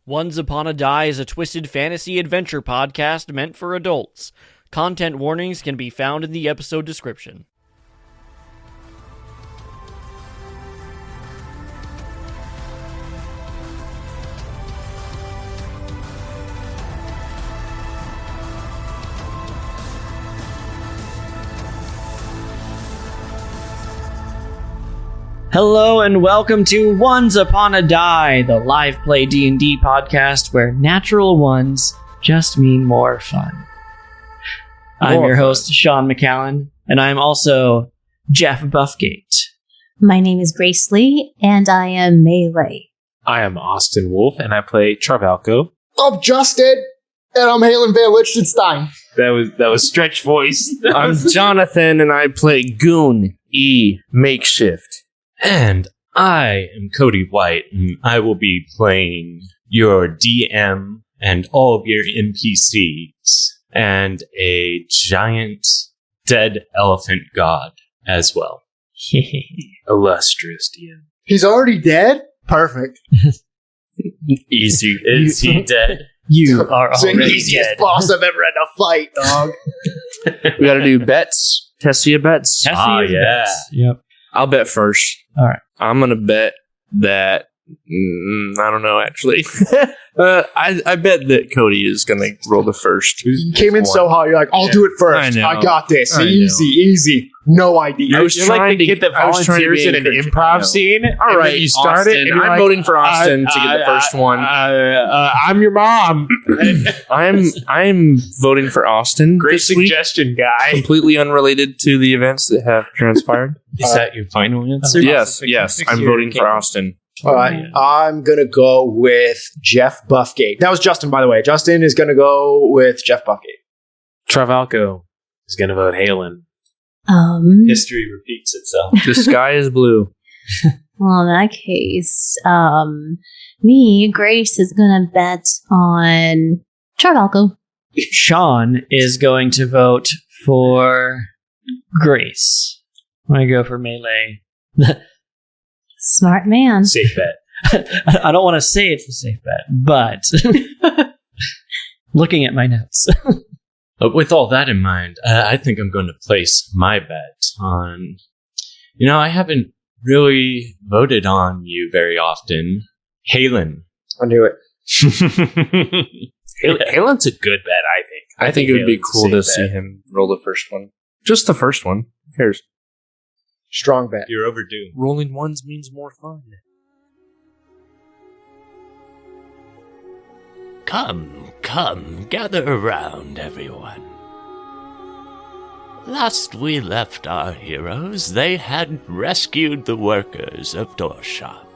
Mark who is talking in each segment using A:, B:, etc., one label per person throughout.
A: Once Upon a Die is a twisted fantasy adventure podcast meant for adults. Content warnings can be found in the episode description. Hello and welcome to Once Upon a Die, the live play D&D podcast where natural ones just mean more fun. I'm your host, Sean McCallan, and I'm also Jeff Buffgate.
B: My name is Grace Lee, and I am Melee.
C: I am Austin Wolf, and I play Travalco.
D: I'm Justin, and I'm Halen Van Lichtenstein.
C: That was stretch voice.
E: I'm Jonathan, and I play Goon Makeshift.
F: And I am Cody White, and I will be playing your DM and all of your NPCs, and a giant dead elephant god as well.
C: Illustrious DM.
D: He's already dead? Perfect.
F: Easy. Is he dead?
A: You are
D: It's the
A: already
D: easiest
A: dead.
D: boss I've ever had to fight, dog.
E: We gotta do bets. Tessia bets.
F: Ah, yeah.
A: Yep.
E: I'll bet first.
A: All right.
E: I'm gonna bet that... I don't know, actually. I bet that Cody is gonna roll the first.
D: You came in so hot, you're like, I'll do it first.
E: I know.
D: I got this.
E: I know.
D: Easy. No idea.
E: I was
C: You're
E: trying
C: like the
E: to-
C: kid that
E: I was trying to
C: volunteers
E: be
C: in an
E: encouraging.
C: improv
E: I know.
C: scene.
E: All right,
C: you start
E: Austin.
C: it. And you're
E: I'm
C: like,
E: voting for Austin to get the first one.
C: I'm your mom.
E: I'm voting for Austin.
C: Great
E: this week,
C: suggestion, guy.
E: completely unrelated to the events that have transpired.
F: Is that your final answer?
E: Yes, I'm voting for Austin.
D: All right. I'm going to go with Jeff Buffgate. That was Justin, by the way. Justin is going to go with Jeff Buffgate.
C: Travalco is going to vote Halen.
F: History repeats itself.
E: The sky is blue.
B: Well, in that case, me, Grace, is gonna bet on Travalco.
A: Sean is going to vote for Grace. I'm going to go for Melee.
B: Smart man.
C: Safe bet.
A: I don't want to say it's a safe bet, but looking at my notes.
F: But with all that in mind, I think I'm going to place my bet on... I haven't really voted on you very often. Halen.
D: I knew it.
C: Halen's a good bet, I think.
E: I think it would be
C: Halen's a
E: cool
C: safe
E: to
C: bet.
E: see him roll the first one. Just the first one. Who cares?
D: Strong bet.
F: You're overdue.
E: Rolling ones means more fun.
G: Come, gather around, everyone. Last we left our heroes, they had rescued the workers of Doorshop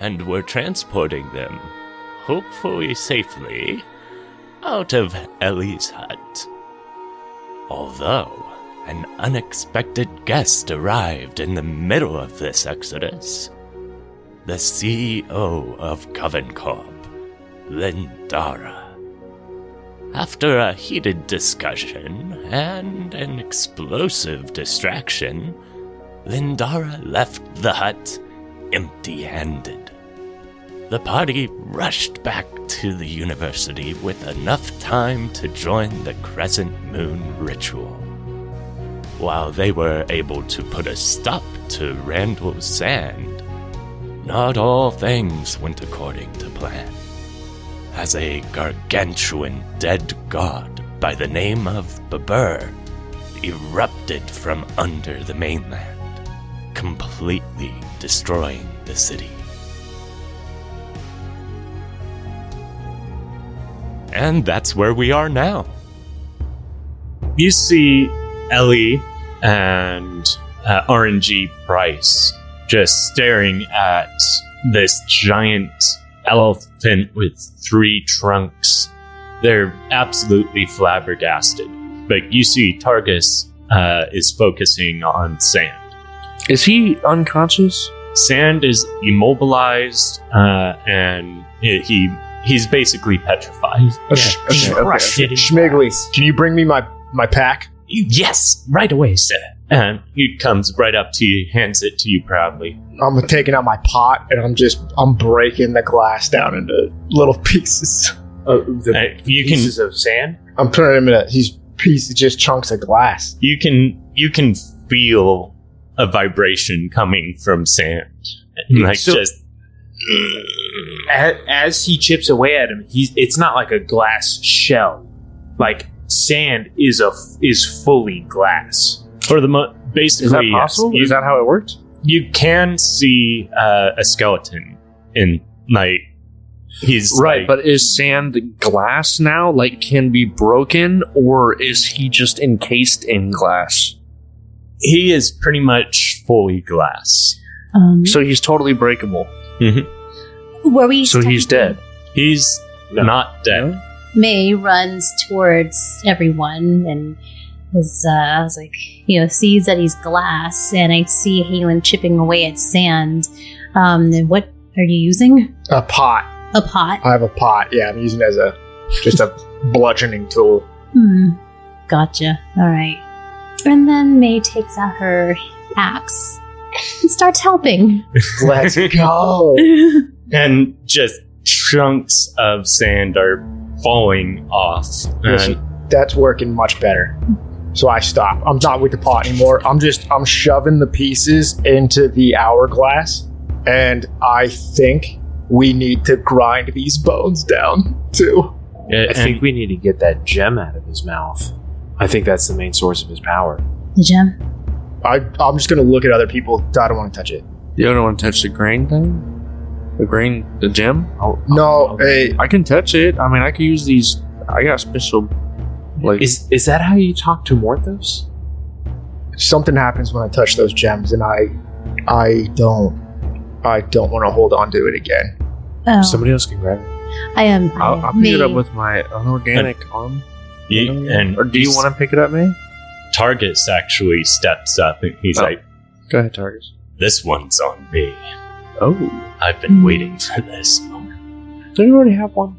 G: and were transporting them, hopefully safely, out of Ellie's hut. Although, an unexpected guest arrived in the middle of this exodus. The CEO of Covencorp, Lindara. After a heated discussion and an explosive distraction, Lindara left the hut empty-handed. The party rushed back to the university with enough time to join the Crescent Moon ritual. While they were able to put a stop to Randall's sand, not all things went according to plan, as a gargantuan dead god by the name of Babur erupted from under the mainland, completely destroying the city. And that's where we are now.
F: You see Ellie and RNG Price just staring at this giant elephant with 3 trunks. They're absolutely flabbergasted. But you see Targus is focusing on Sand.
E: Is he unconscious?
F: Sand is immobilized, and he's basically petrified.
D: Schmiggly, can you bring me my pack?
F: Yes, right away, sir. And he comes right up to you, hands it to you proudly.
D: I'm taking out my pot and I'm breaking the glass down into little pieces.
C: The
F: You
C: pieces of sand?
D: I'm putting them in these pieces, just chunks of glass.
F: You can feel a vibration coming from sand, like
C: So-
F: just.
C: As he chips away at him, it's not like a glass shell. Like sand is fully glass.
F: For the basically,
C: Is that
F: yes.
C: possible? Is that how it works?
F: You can see a skeleton in like he's
H: Right,
F: like-
H: but is sand glass now? Like, can be broken, or is he just encased in glass?
F: he is pretty much fully glass.
H: So he's totally breakable.
B: Were we?
H: So he's dead.
F: He's not dead.
B: May runs towards everyone and I was like, sees that he's glass, and I see Halen chipping away at sand. And what are you using?
D: A pot.
B: A pot.
D: I have a pot. Yeah, I'm using it as just a bludgeoning tool.
B: Gotcha. All right. And then May takes out her axe and starts helping.
D: Let's go.
F: And just chunks of sand are falling off.
D: Listen, that's working much better. So I stop. I'm not with the pot anymore. I'm shoving the pieces into the hourglass, and I think we need to grind these bones down too.
C: I think we need to get that gem out of his mouth. I think that's the main source of his power.
B: The gem.
D: I'm just gonna look at other people. I don't want to touch it.
H: You don't want to touch the grain thing? The gem?
D: No, hey,
H: I can touch it. I mean, I can use these. I got special. Like,
C: Is that how you talk to Morthos?
D: something happens when I touch those gems, and I don't want to hold on to it again.
B: Oh,
C: Somebody else can grab it.
B: I am.
H: I'll pick it up with my unorganic arm. Or do you want to pick it up, man?
F: Targus actually steps up and he's like,
H: Go ahead, Targus.
F: "This one's on me.
H: Oh,
F: I've been waiting for this moment."
H: do you already have one?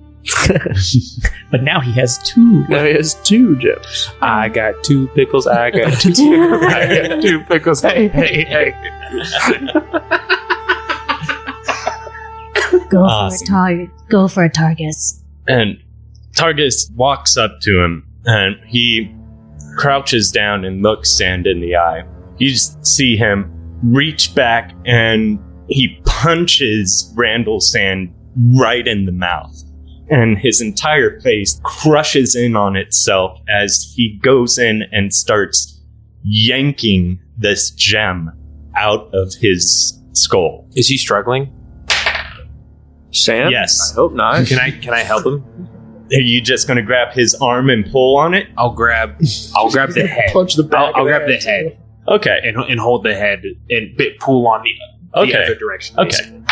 A: But now he has two.
H: Now he has 2 gems.
C: I got 2 pickles. I got 2 pickles. I got 2 pickles. Hey.
B: Go
F: Awesome.
B: Go for it, Targus.
F: And Targus walks up to him and he crouches down and looks Sand in the eye. You just see him reach back and he punches Randall Sand right in the mouth. And his entire face crushes in on itself as he goes in and starts yanking this gem out of his skull.
C: Is he struggling?
H: Sam?
F: Yes.
H: I hope not.
C: Can I help him?
F: Are you just going to grab his arm and pull on it?
C: I'll grab the head.
D: Punch the back.
C: I'll
D: of
C: grab the
D: too.
C: head
F: Okay.
C: and hold the head and pull on the
F: Okay.
C: other direction.
F: Okay.
C: basically.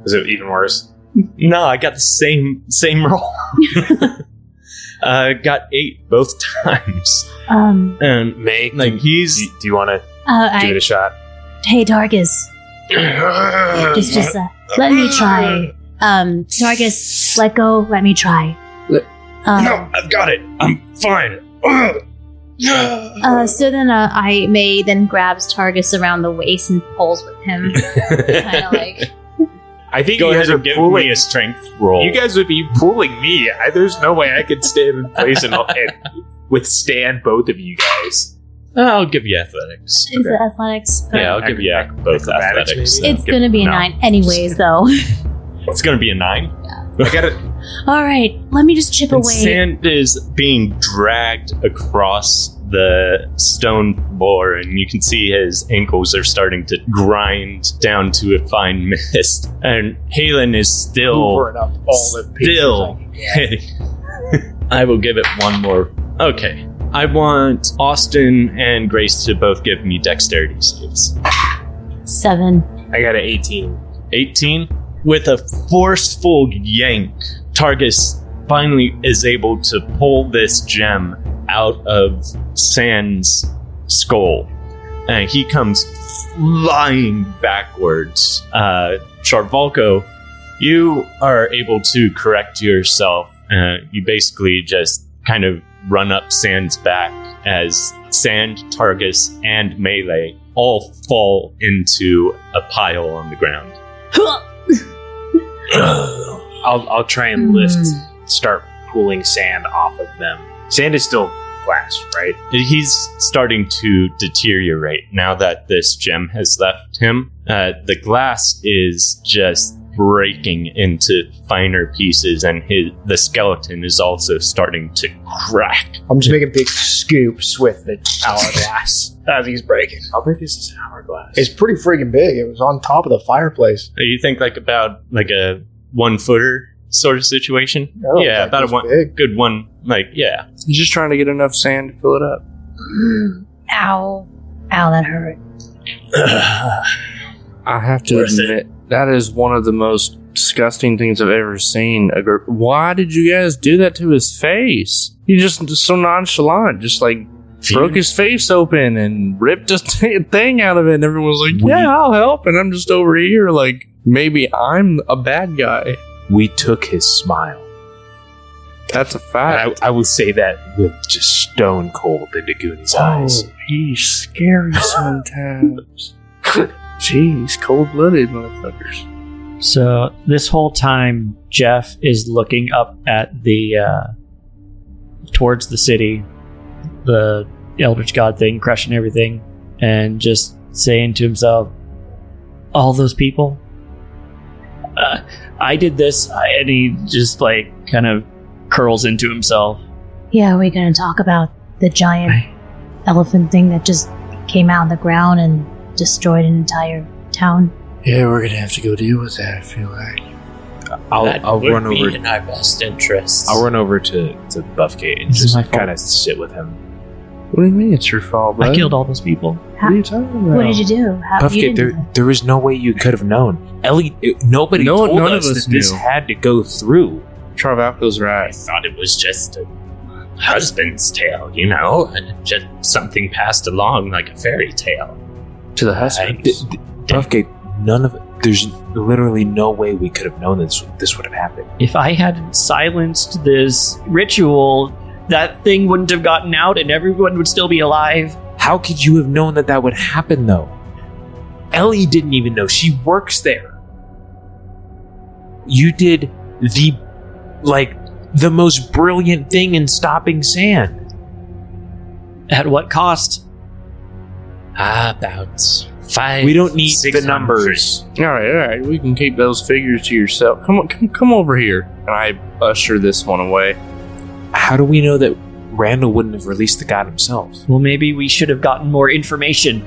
C: Is it even worse?
F: No, I got the same roll. Got 8 both times. And
C: May,
F: like he's
C: do you want to give it a shot?
B: Hey, Targus. Just let me try. Targus, let go. Let me try.
F: no, I've got it. I'm fine.
B: So then May then grabs Targus around the waist and pulls with him. Kind of like.
C: I think
F: Go
C: you
F: ahead
C: guys are
F: and give
C: pulling.
F: me a strength roll.
C: You guys would be pulling me. There's no way I could stand in place and withstand both of you guys.
F: I'll give you athletics.
B: Is it athletics?
F: Yeah, I'll give you both
C: Acrobatics,
F: athletics.
C: maybe?
B: It's gonna be a 9 anyways, though.
F: It's going to be a 9.
C: I got it.
B: All right, let me just chip
F: And
B: away.
F: Sand is being dragged across the stone floor, and you can see his ankles are starting to grind down to a fine mist. And Halen is still
D: Hoovering up all the pieces.
F: still hitting. I will give it one more. Okay. I want Austin and Grace to both give me dexterity saves.
B: 7.
C: I got an 18.
F: 18. With a forceful yank, Targus finally is able to pull this gem out of Sand's skull. And he comes flying backwards. Charvalko, you are able to correct yourself. You basically just kind of run up Sand's back as Sand, Targus, and Melee all fall into a pile on the ground.
C: I'll try and start pulling sand off of them. Sand is still glass, right?
F: He's starting to deteriorate now that this gem has left him. The glass is just breaking into finer pieces, and the skeleton is also starting to crack.
D: I'm just making big scoops with the hourglass as he's breaking.
C: How big is this hourglass?
D: It's pretty freaking big. It was on top of the fireplace.
F: You think about a 1 footer sort of situation?
D: Oh,
F: Yeah,
D: like
F: about a
D: this
F: one,
D: big?
F: good one. Yeah.
H: He's just trying to get enough sand to fill it up.
B: Ow. Ow, that hurt.
H: I have to
F: Worth
H: admit, that is one of the most disgusting things I've ever seen. Why did you guys do that to his face? He just so nonchalant, just broke his face open and ripped a thing out of it. And everyone's like, yeah, I'll help. And I'm just over here maybe I'm a bad guy.
C: We took his smile.
H: That's a fact.
C: I will say that with just stone cold into Goonie's eyes.
H: He's scary sometimes. Jeez, cold-blooded motherfuckers.
A: So this whole time, Jeff is looking up at the towards the city, the Eldritch God thing, crushing everything, and just saying to himself, "All those people. I did this," and he just kind of curls into himself.
B: Yeah, we're going to talk about the giant elephant thing that just came out of the ground and destroyed an entire town.
H: Yeah, we're gonna have to go deal with that, I feel like.
C: I'll
G: would
C: run
G: be
C: over.
G: in our best interests.
C: I'll run over to Buffgate and
A: This is
C: just
A: my fault.
C: kind of sit with him.
H: What do you mean it's your fault, bud?
A: I killed all those people.
H: What are you talking about?
B: What did you do? How, you
C: Buffgate,
B: didn't do that.
C: there was no way you could have known. Ellie, nobody told
H: none of
C: us
H: us
C: that this
H: knew.
C: had to go through.
H: Travalco's
G: I
H: right.
G: thought it was just a husband's tale, and just something passed along like a fairy tale.
H: To the husband.
C: Buffgate, there's literally no way we could have known this would have happened.
A: If I hadn't silenced this ritual, that thing wouldn't have gotten out and everyone would still be alive.
C: How could you have known that would happen, though? Ellie didn't even know. She works there. You did the most brilliant thing in stopping sand.
A: At what cost?
G: About 5.
C: We don't need the
G: 600.
C: numbers.
H: All right. We can keep those figures to yourself. Come over here. And I usher this one away.
C: How do we know that Randall wouldn't have released the god himself?
A: Well, maybe we should have gotten more information.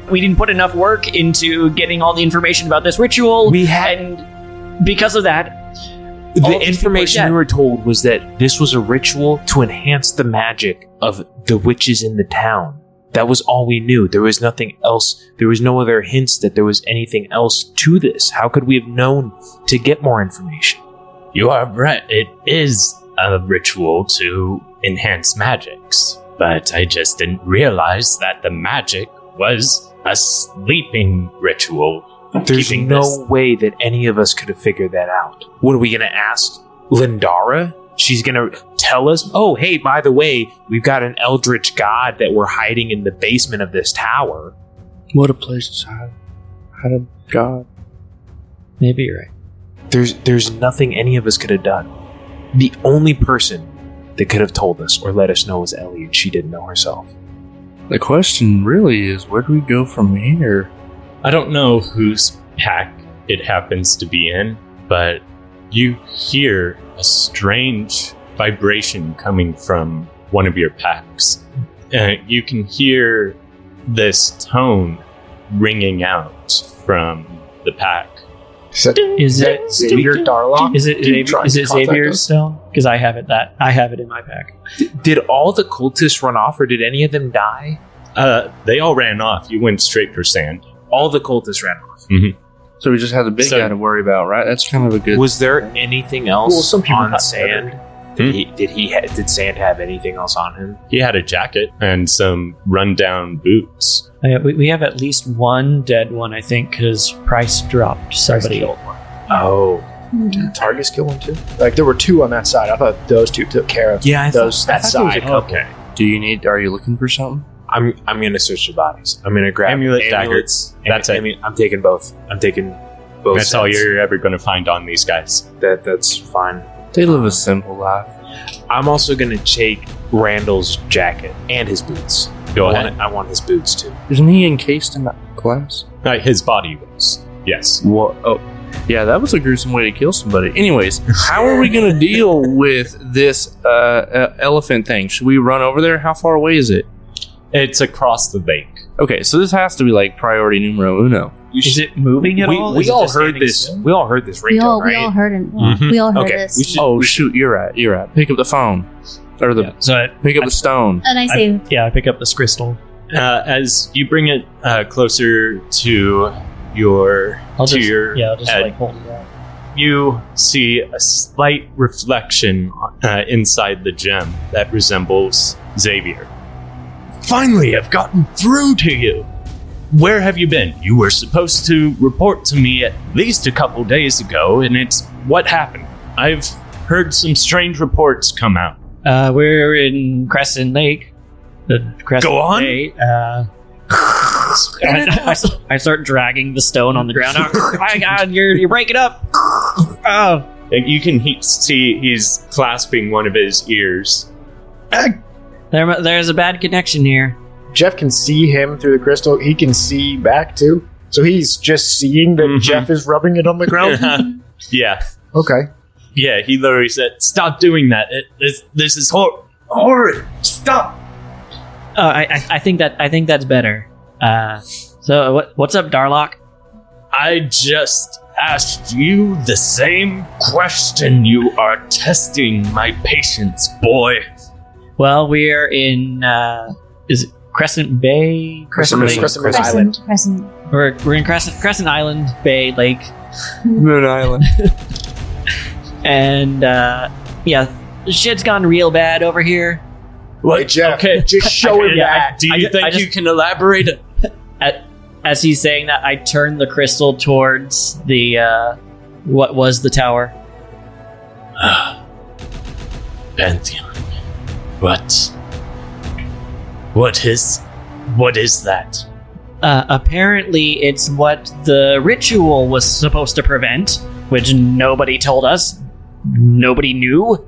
A: We didn't put enough work into getting all the information about this ritual. And because of that, all
C: the
A: these people
C: information
A: are dead.
C: we were told was that this was a ritual to enhance the magic of the witches in the town. That was all we knew. There was nothing else. There was no other hints that there was anything else to this. How could we have known to get more information?
G: You are right. It is a ritual to enhance magics, but I just didn't realize that the magic was a sleeping ritual.
C: There's
G: Keeping
C: no
G: this-
C: way that any of us could have figured that out. What are we going to ask Lindara? She's going to tell us, oh, hey, by the way, we've got an eldritch god that we're hiding in the basement of this tower.
H: What a place to hide. Hide a god.
A: Maybe you're right.
C: There's nothing any of us could have done. The only person that could have told us or let us know was Ellie, and she didn't know herself.
H: The question really is, where do we go from here?
F: I don't know whose pack it happens to be in, but you hear a strange vibration coming from one of your packs. You can hear this tone ringing out from the pack.
A: Is it
D: Xavier Darlock?
A: Is it
D: Dude, trying to contact
A: Xavier
D: us.
A: still? Because I have it in my pack.
C: Did all the cultists run off, or did any of them die?
F: They all ran off. You went straight for sand.
C: All the cultists ran off.
H: So we just have the big
F: So-
H: guy to worry about, right? That's kind of a good...
C: Was there anything else
A: Well, some people
C: on
A: got
C: Sand? Did Sand have anything else on him?
F: He had a jacket and some rundown boots.
A: We have at least one dead one, I think, because Price dropped somebody.
C: Oh,
D: Did Targus kill one too? There were two on that side. I thought those two took care of
C: yeah.
D: that side.
C: Okay.
H: Are you looking for something?
C: I'm gonna search the bodies. I'm gonna grab
F: Amulet,
C: amulets.
F: That's it.
C: I'm taking both. I'm taking both.
F: That's all
C: sets.
F: you're ever going to find on these guys.
C: That's fine.
H: They live a simple life.
C: I'm also gonna take Randall's jacket and his boots.
F: Go ahead.
C: I want his boots too.
H: Isn't he encased in that glass?
F: His body was. Yes.
H: What? Oh, yeah, that was a gruesome way to kill somebody. Anyways, how are we going to deal with this elephant thing? Should we run over there? How far away is it?
F: It's across the lake.
H: Okay, so this has to be like priority numero uno.
A: Is it moving at all?
C: We
A: Is it
C: all
A: just
C: heard
A: standing
C: this.
A: still?
C: We all heard this
B: We
C: ringtone,
B: all
C: right?
B: heard it.
F: Mhm.
B: We all heard
C: Okay,
B: this.
C: we should.
H: Oh shoot, you're right. Pick up the phone or the
A: Yeah, so
H: pick up the stone.
B: And I say,
A: I pick up this crystal.
F: As you bring it closer to your
A: I'll just
F: head,
A: like hold it out.
F: you see a slight reflection inside the gem that resembles Xavier. Finally, I've gotten through to you. Where have you been? You were supposed to report to me at least a couple days ago, and it's what happened. I've heard some strange reports come out.
A: We're in Crescent Lake. The Crescent
F: Go on.
A: Bay, I start dragging the stone on the ground. Oh my God, you're breaking up. Oh,
F: And you can see he's clasping one of his ears.
A: there's a bad connection here.
D: Jeff can see him through the crystal. He can see back too. So he's just seeing that
F: Mhm.
D: Jeff is rubbing it on the ground.
F: Yeah.
D: Okay.
F: Yeah, he literally said, "Stop doing that. This is horrid. Stop."
A: Oh, I think that's better. So what's up, Darlock?
F: I just asked you the same question. You are testing my patience, boy.
A: Well, we're in is it Crescent Bay?
D: Crescent
A: Lake?
D: Island.
B: Crescent.
A: We're in Crescent Island, Bay Lake,
H: Moon Island.
A: and shit's gone real bad over here.
D: Hey, Jeff,
F: Okay.
D: just show him
A: Yeah,
D: that.
F: Do you
A: I
F: think
A: just-
F: you can elaborate?
A: As he's saying that, I turn the crystal towards the what was the tower.
F: Pantheon. What is that?
A: Apparently, it's what the ritual was supposed to prevent, which nobody told us. Nobody knew.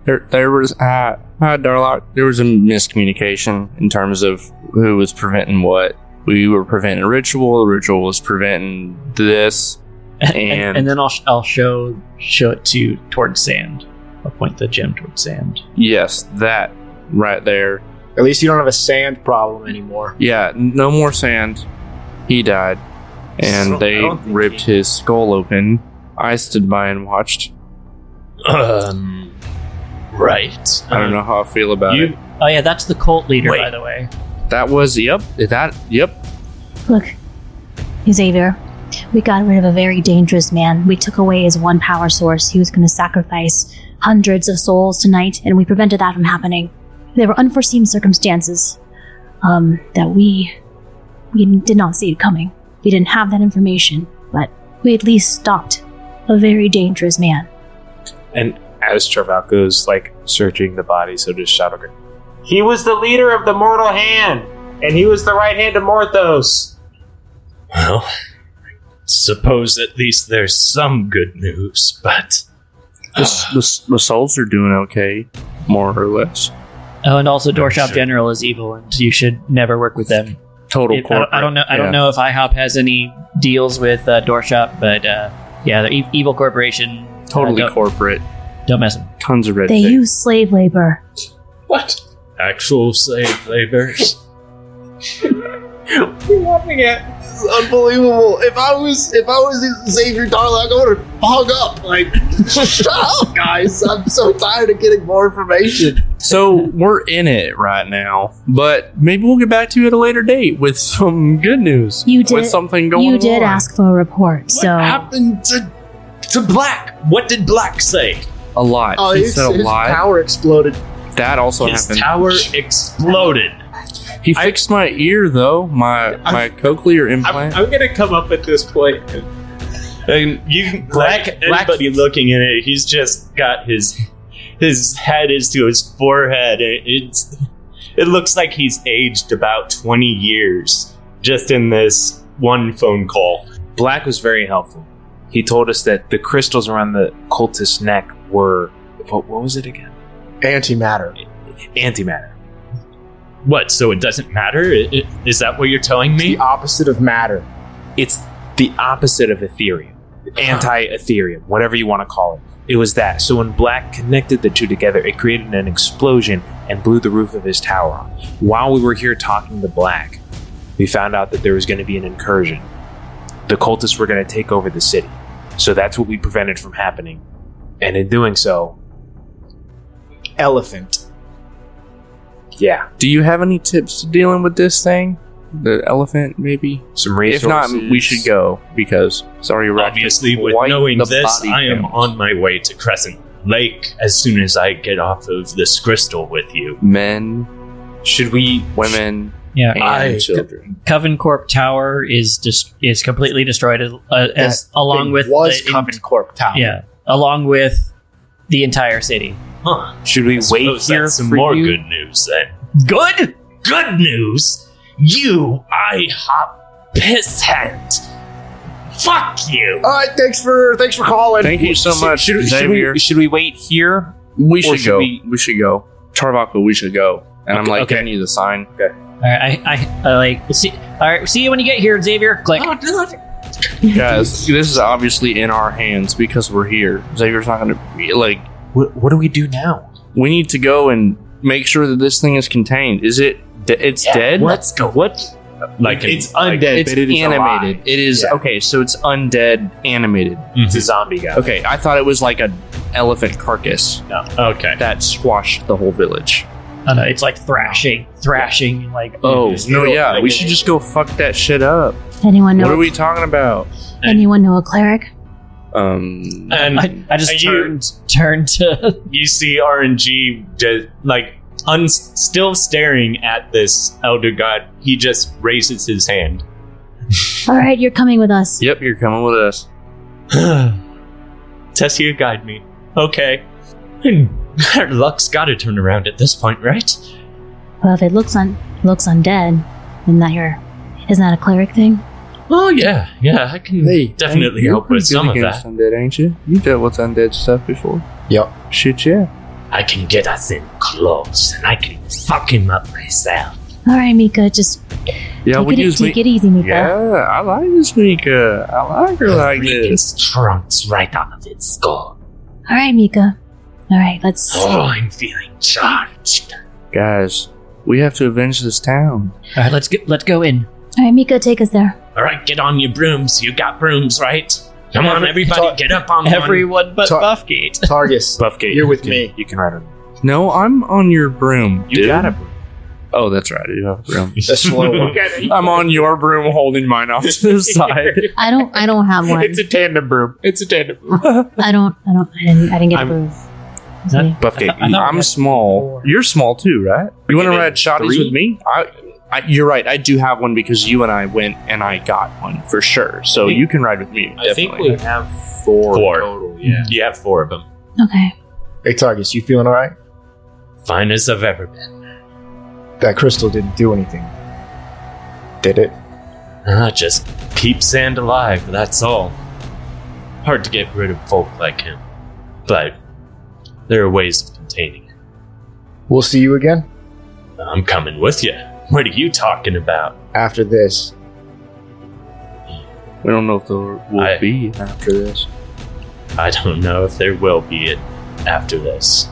H: There was Darlock. There was a miscommunication in terms of who was preventing what. We were preventing a ritual. The ritual was preventing this.
A: And then I'll show it towards sand. I'll point the gem towards sand.
H: Yes, that right there.
D: At least you don't have a sand problem anymore.
H: Yeah, no more sand. He died, and they ripped his skull open. I stood by and watched.
F: Right.
H: I don't know how I feel about it.
A: Oh yeah, that's the cult leader,
F: Wait.
A: by the way.
H: That was yep.
B: Look, Xavier, we got rid of a very dangerous man. We took away his one power source. He was going to sacrifice hundreds of souls tonight, and we prevented that from happening. There were unforeseen circumstances that we did not see it coming. We didn't have that information, but we at least stopped a very dangerous man.
C: And as Travalco's like searching the body, so does Shadowgren.
I: He was the leader of the mortal hand, and he was the right hand of Morthos.
F: Well, suppose at least there's some good news, but
H: The souls are doing okay, more or less.
A: Oh, and also Doorshop
F: Sure.
A: General is evil, and you should never work with them.
H: Total corporate.
A: I don't know. I don't know if IHOP has any deals with Doorshop, but yeah, they're evil corporation.
H: Totally
A: don't,
H: corporate.
A: don't mess with them.
H: Tons of red
B: They
H: tape.
B: use slave labor.
F: what? Actual slave laborers?
D: Laughing at this is unbelievable. If I was Xavier Darlock, I would have hung up. Like, shut up, guys. I'm so tired of getting more information.
H: So we're in it right now, but maybe we'll get back to you at a later date with some good news.
B: You did.
H: With something going on.
B: You did ask for a report, so
F: What happened to Black? What did Black say?
H: a lot.
D: Oh,
H: he
D: his
H: said a lot.
D: power exploded.
H: That also
F: His
H: happened.
F: tower exploded.
H: He fixed my ear though, my cochlear implant.
I: I'm gonna come up at this point.
F: And you, anybody looking at it, he's just got his head is to his forehead. It's It looks like he's aged about 20 years just in this one phone call.
C: Black was very helpful. He told us that the crystals around the cultist's neck were... What was it again?
D: Antimatter.
C: Antimatter.
F: What, so it doesn't matter? Is that what you're telling me?
D: The opposite of matter.
C: It's the opposite of Ethereum. Anti-Ethereum, whatever you want to call it. It was that. So when Black connected the two together, it created an explosion and blew the roof of his tower on. While we were here talking to Black, we found out that there was going to be an incursion. The cultists were going to take over the city. So that's what we prevented from happening. And in doing so...
D: Elephant.
C: Yeah.
H: Do you have any tips to dealing with this thing? The elephant, maybe?
C: Some resources.
H: If not, we should go, because it's already wrapped.
F: Obviously, with
H: quite
F: knowing
H: the
F: this,
H: body
F: I am
H: count.
F: on my way to Crescent Lake as soon as I get off of this crystal with you.
H: Men,
C: Should we...
H: women,
A: Yeah.
H: and children.
A: Coven Corp Tower is completely destroyed along with
D: was
A: the
D: Coven Corp Tower.
A: Yeah, along with the entire city.
F: Huh.
C: Should we wait
F: Suppose
C: here
F: that's some
C: for
F: more
C: you?
F: good news then. Good? Good news? You IHOP pisshead. Fuck you.
D: All right, thanks for calling.
H: Thank you so much, Xavier.
C: Should we wait here?
H: We
C: Or
H: should
C: should
H: go.
C: we-
H: We should go. Tarvaku, we should go. And I'm
C: Okay,
H: like,
C: okay.
H: giving you the sign.
A: All right, I like see. All right, see you when you get here, Xavier. Click.
H: Guys, this is obviously in our hands because we're here. Xavier's not going to be like,
C: What do we do now?
H: we need to go and make sure that this thing is contained. Is it? It's dead?
F: Let's go. What? Like
C: It's undead,
H: It's
C: but it is
H: animated.
C: alive.
H: It is
C: Yeah.
H: okay. So it's undead, animated.
C: It's a zombie guy.
H: Okay, I thought it was like an elephant carcass
F: Okay.
H: that squashed the whole village.
A: Oh, no, it's like thrashing, like.
H: Oh
C: You
H: no,
C: know,
H: yeah,
C: like
H: we
C: it-
H: should just go fuck that shit up.
B: Anyone know?
H: What are we talking about?
B: Anyone know a cleric?
F: And
A: I just
F: you-
A: turned to.
F: you see RNG just like still staring at this elder god. He just raises his hand.
B: All right, you're coming with us.
H: Yep, you're coming with us.
F: Tessia, guide me. Okay. Our luck's gotta turn around at this point, right?
B: Well, if it looks undead, isn't that a cleric thing?
F: Oh yeah, I can definitely
H: you're
F: help with
H: pretty
F: some
H: good
F: of
H: against
F: that.
H: Undead, ain't you? You dealt with undead stuff before.
D: Yep.
H: Shit, yeah.
F: I can get us in close, and I can fuck him up myself.
B: All right, Mika, just
H: Yeah, we use
B: take it easy, Mika.
H: Yeah, I like this Mika. I like her like
F: Ripping
H: this.
F: trunks right out of its skull.
B: All right, Mika. All right, let's.
F: Oh, I'm feeling charged.
H: Guys, we have to avenge this town.
A: All right, let's go in.
B: All right, Mika, take us there.
F: All right, get on your brooms. You got brooms, right? Come on, everybody, get up on one.
A: Everyone but
D: Ta-
A: Buffgate.
D: Targus.
C: Buffgate,
D: You're with
C: you
D: me.
C: can- You can ride on.
H: No, I'm on your broom.
C: You
H: dude.
C: got it.
H: Oh, that's right. I do have a broom.
D: The slow one.
H: I'm on your broom, holding mine off to the side.
B: I don't have one.
D: It's a tandem broom.
B: I didn't get a broom. See?
H: Buffgate,
A: I thought we
H: I'm
A: had
H: small.
A: 4.
H: You're small too, right? You want to
C: did
H: ride shotties
C: 3?
H: with me? You're right. I do have one because you and I went and I got one for sure. So you can ride with me.
C: I think
H: Definitely.
C: we have 4
F: 4.
C: total. Yeah.
F: You have 4 of them.
B: Okay.
D: Hey, Targus, you feeling all right?
F: Fine as I've ever been.
D: That crystal didn't do anything. Did it?
F: Just keep sand alive, that's all. Hard to get rid of folk like him. But there are ways of containing it.
D: We'll see you again
F: I'm coming with you. What are you talking about?
D: after this.
H: We don't know if there will be after this.
F: I don't know if there will be it after this.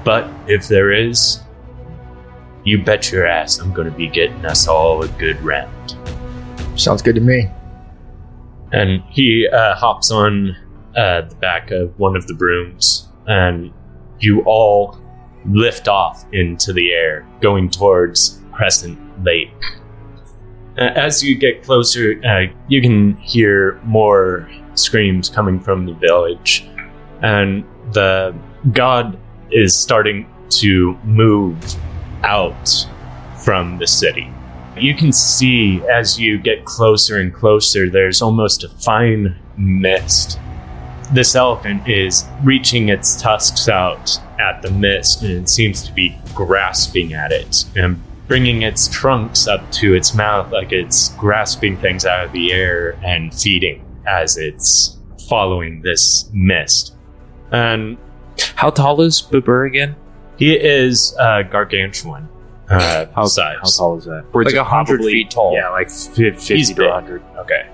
F: But if there is, you bet your ass I'm going to be getting us all a good round.
D: Sounds good to me.
F: And he hops on the back of one of the brooms, and you all lift off into the air, going towards Crescent Lake. As you get closer, you can hear more screams coming from the village, and the god is starting to move out from the city. You can see as you get closer and closer, there's almost a fine mist this elephant is reaching its tusks out at the mist, and it seems to be grasping at it and bringing its trunks up to its mouth like it's grasping things out of the air and feeding as it's following this mist. And
C: How tall is Babur again?
F: he is gargantuan.
C: How
F: size.
C: How tall is that?
H: Like 100 feet tall.
C: Yeah, like 50
F: He's
C: to
F: big.
C: 100. Okay.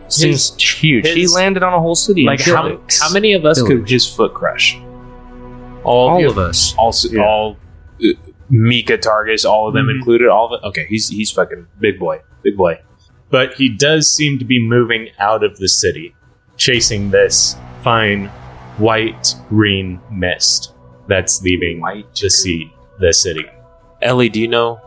H: Seems huge. He
F: his-
H: landed on a whole city.
C: Like
H: in
C: how
H: Phoenix.
C: many of us could
H: Village.
C: his foot crush?
H: All of us.
C: Also,
H: Yeah.
C: all Mika, Targus, all of them
F: Mhm.
C: included. All of it. Okay, he's fucking big boy. Big boy.
F: But he does seem to be moving out of the city, chasing this fine white-green mist that's leaving the city.
C: Ellie, do you know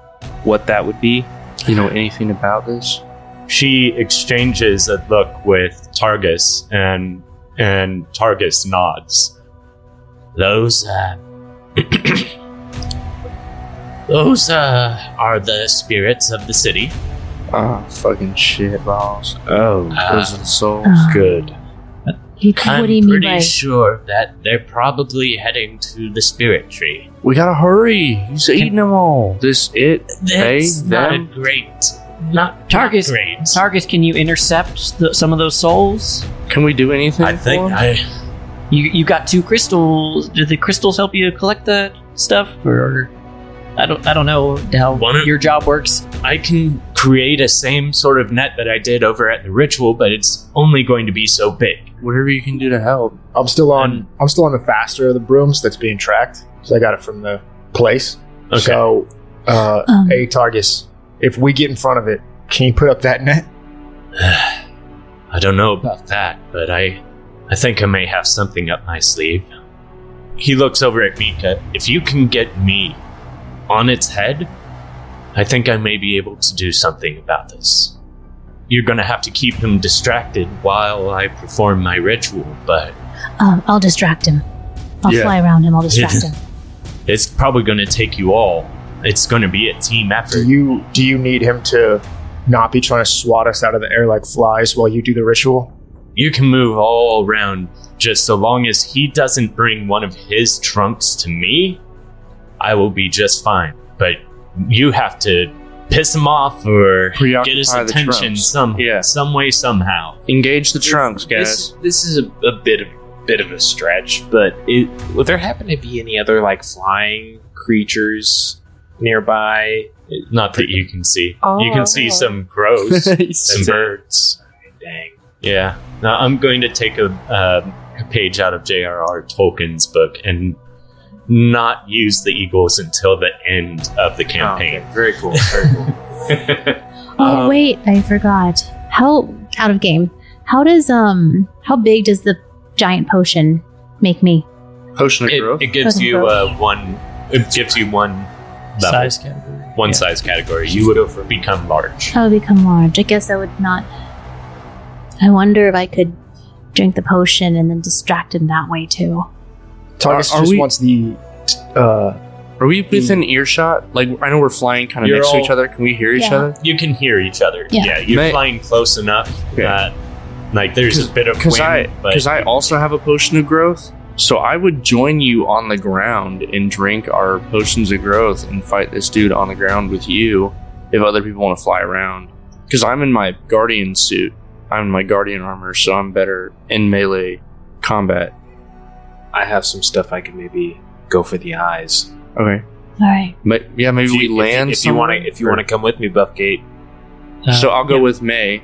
C: what that would be?
H: You know anything about this?
F: She exchanges a look with Targus, and Targus nods.
G: Those are the spirits of the city.
H: Ah, fucking shit, balls.
C: Oh,
H: Those are the souls.
C: good.
B: What do you
G: I'm
B: mean
G: pretty
B: by
G: sure that they're probably heading to the spirit tree.
H: We gotta hurry. He's eating them all. This it?
G: That's
H: They?
G: not
H: Them?
G: a great. Not
A: Targus,
G: great.
A: Targus, can you intercept some of those souls?
H: Can we do anything?
G: I think
H: for him?
A: You got 2 crystals. Did the crystals help you collect that stuff, or I don't know how
F: One of-
A: your job works.
F: I can create a same sort of net that I did over at the ritual, but it's only going to be so big.
H: Whatever you can do to help.
D: I'm still on the faster of the brooms that's being tracked. So I got it from the place.
F: Okay.
D: So, hey Targus, if we get in front of it, can you put up that net?
F: I don't know about that, but I think I may have something up my sleeve. He looks over at Mika. If you can get me on its head, I think I may be able to do something about this. You're gonna have to keep him distracted while I perform my ritual, but
B: I'll distract him. I'll
H: Yeah.
B: fly around him. I'll distract him.
F: it's probably gonna take you all. It's gonna be a team effort.
D: Do you need him to not be trying to swat us out of the air like flies while you do the ritual?
F: You can move all around just so long as he doesn't bring one of his trunks to me. I will be just fine. But you have to piss him off or
H: Preoccupy
F: get his
H: the
F: attention
H: trunks.
F: some way, somehow.
H: Engage the trunks, guys.
C: This is a bit of a stretch, but would there happen to be any other like flying creatures nearby?
F: Not that you can see.
B: Oh.
F: You can see some crows and birds.
C: Dang.
F: Yeah. Now I'm going to take a page out of J.R.R. Tolkien's book and not use the eagles until the end of the campaign.
C: Okay, very cool. Very cool.
B: Oh wait, I forgot. How out of game? How big does the giant potion make me?
H: Potion of growth.
F: It gives
B: Potion
F: you
B: of
F: one. It gives you one level,
A: Size category.
F: one
A: Yeah.
F: size category. You would become large.
B: I would become large. I guess I would not. I wonder if I could drink the potion and then distract him that way too.
D: Targus
H: Are
D: just
H: we-
D: wants the.
H: Are we within earshot? Like, I know we're flying kind of
F: You're
H: next to
F: all-
H: each other. Can we hear each
B: Yeah.
H: other?
F: You can hear each other.
B: Yeah.
F: You're
H: May-
F: flying close enough
H: Okay.
F: that like there's a bit of
H: Because
F: wind, but
H: I also have a potion of growth, so I would join you on the ground and drink our potions of growth and fight this dude on the ground with you if other people want to fly around. Because I'm in my guardian suit, I'm in my guardian armor, so I'm better in melee combat.
C: I have some stuff I can maybe go for the eyes.
H: Okay,
B: All right.
H: maybe we land.
C: If you want
H: somewhere?
C: to, come with me, Buffgate.
H: So I'll go
A: yeah.
H: with May.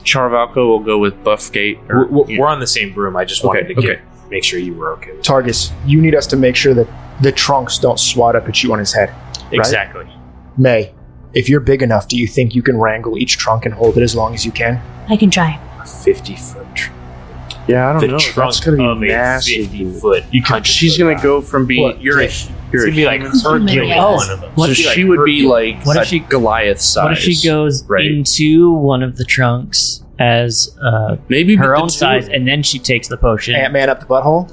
H: Charvalco will go with Buffgate. or-
C: We're on the same broom. I just wanted
H: Okay,
C: to
H: okay.
C: make sure you were okay with it.
D: Targus, you need us to make sure that the trunks don't swat up at you on his head.
F: exactly.
D: May, if you're big enough, do you think you can wrangle each trunk and hold it as long as you can?
B: I can try.
C: A 50-foot
H: Yeah, I don't
C: the
H: know.
C: trunk
H: That's gonna be
C: of
H: massive.
C: a 50-foot.
H: She's gonna go from being
D: What?
H: you're a
C: It's gonna be like
B: Hercules.
C: Hercules.
B: Oh,
C: One of them.
A: what
H: so
A: if
C: she,
H: she would be like
A: What if
H: a
A: she-
H: Goliath size.
A: What if she goes
H: right?
A: into one of the trunks as
H: maybe
A: her
H: the
A: own
H: two-
A: size, and then she takes the potion?
D: Ant-Man up the butthole?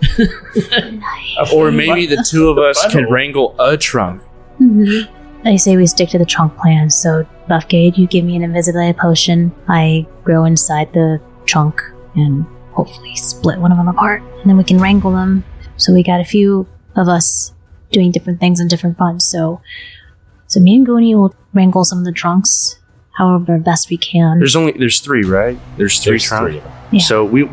H: or maybe the two of us can wrangle a trunk.
B: Mhm. I say we stick to the trunk plan. So, Buffgate, you give me an invisibility potion. I grow inside the trunk and hopefully split one of them apart, and then we can wrangle them. So we got a few of us doing different things in different funds. So me and Goonie will wrangle some of the trunks however best we can.
H: There's 3, right? There's 3 trunks.
F: 3 of them.
B: Yeah.
H: So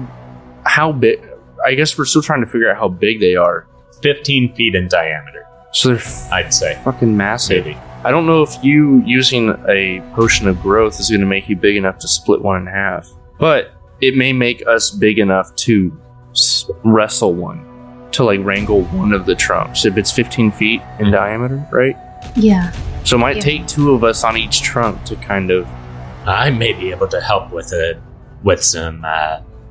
H: how big? I guess we're still trying to figure out how big they are.
F: 15 feet in diameter,
H: So they're
F: I'd say.
H: fucking massive.
F: Maybe.
H: I don't know if you using a potion of growth is going to make you big enough to split one in half, but it may make us big enough to wrestle one, to like wrangle one of the trunks. If it's 15 feet in diameter, right?
B: Yeah.
H: So it might
B: Yeah.
H: take 2 of us on each trunk to kind of.
F: I may be able to help with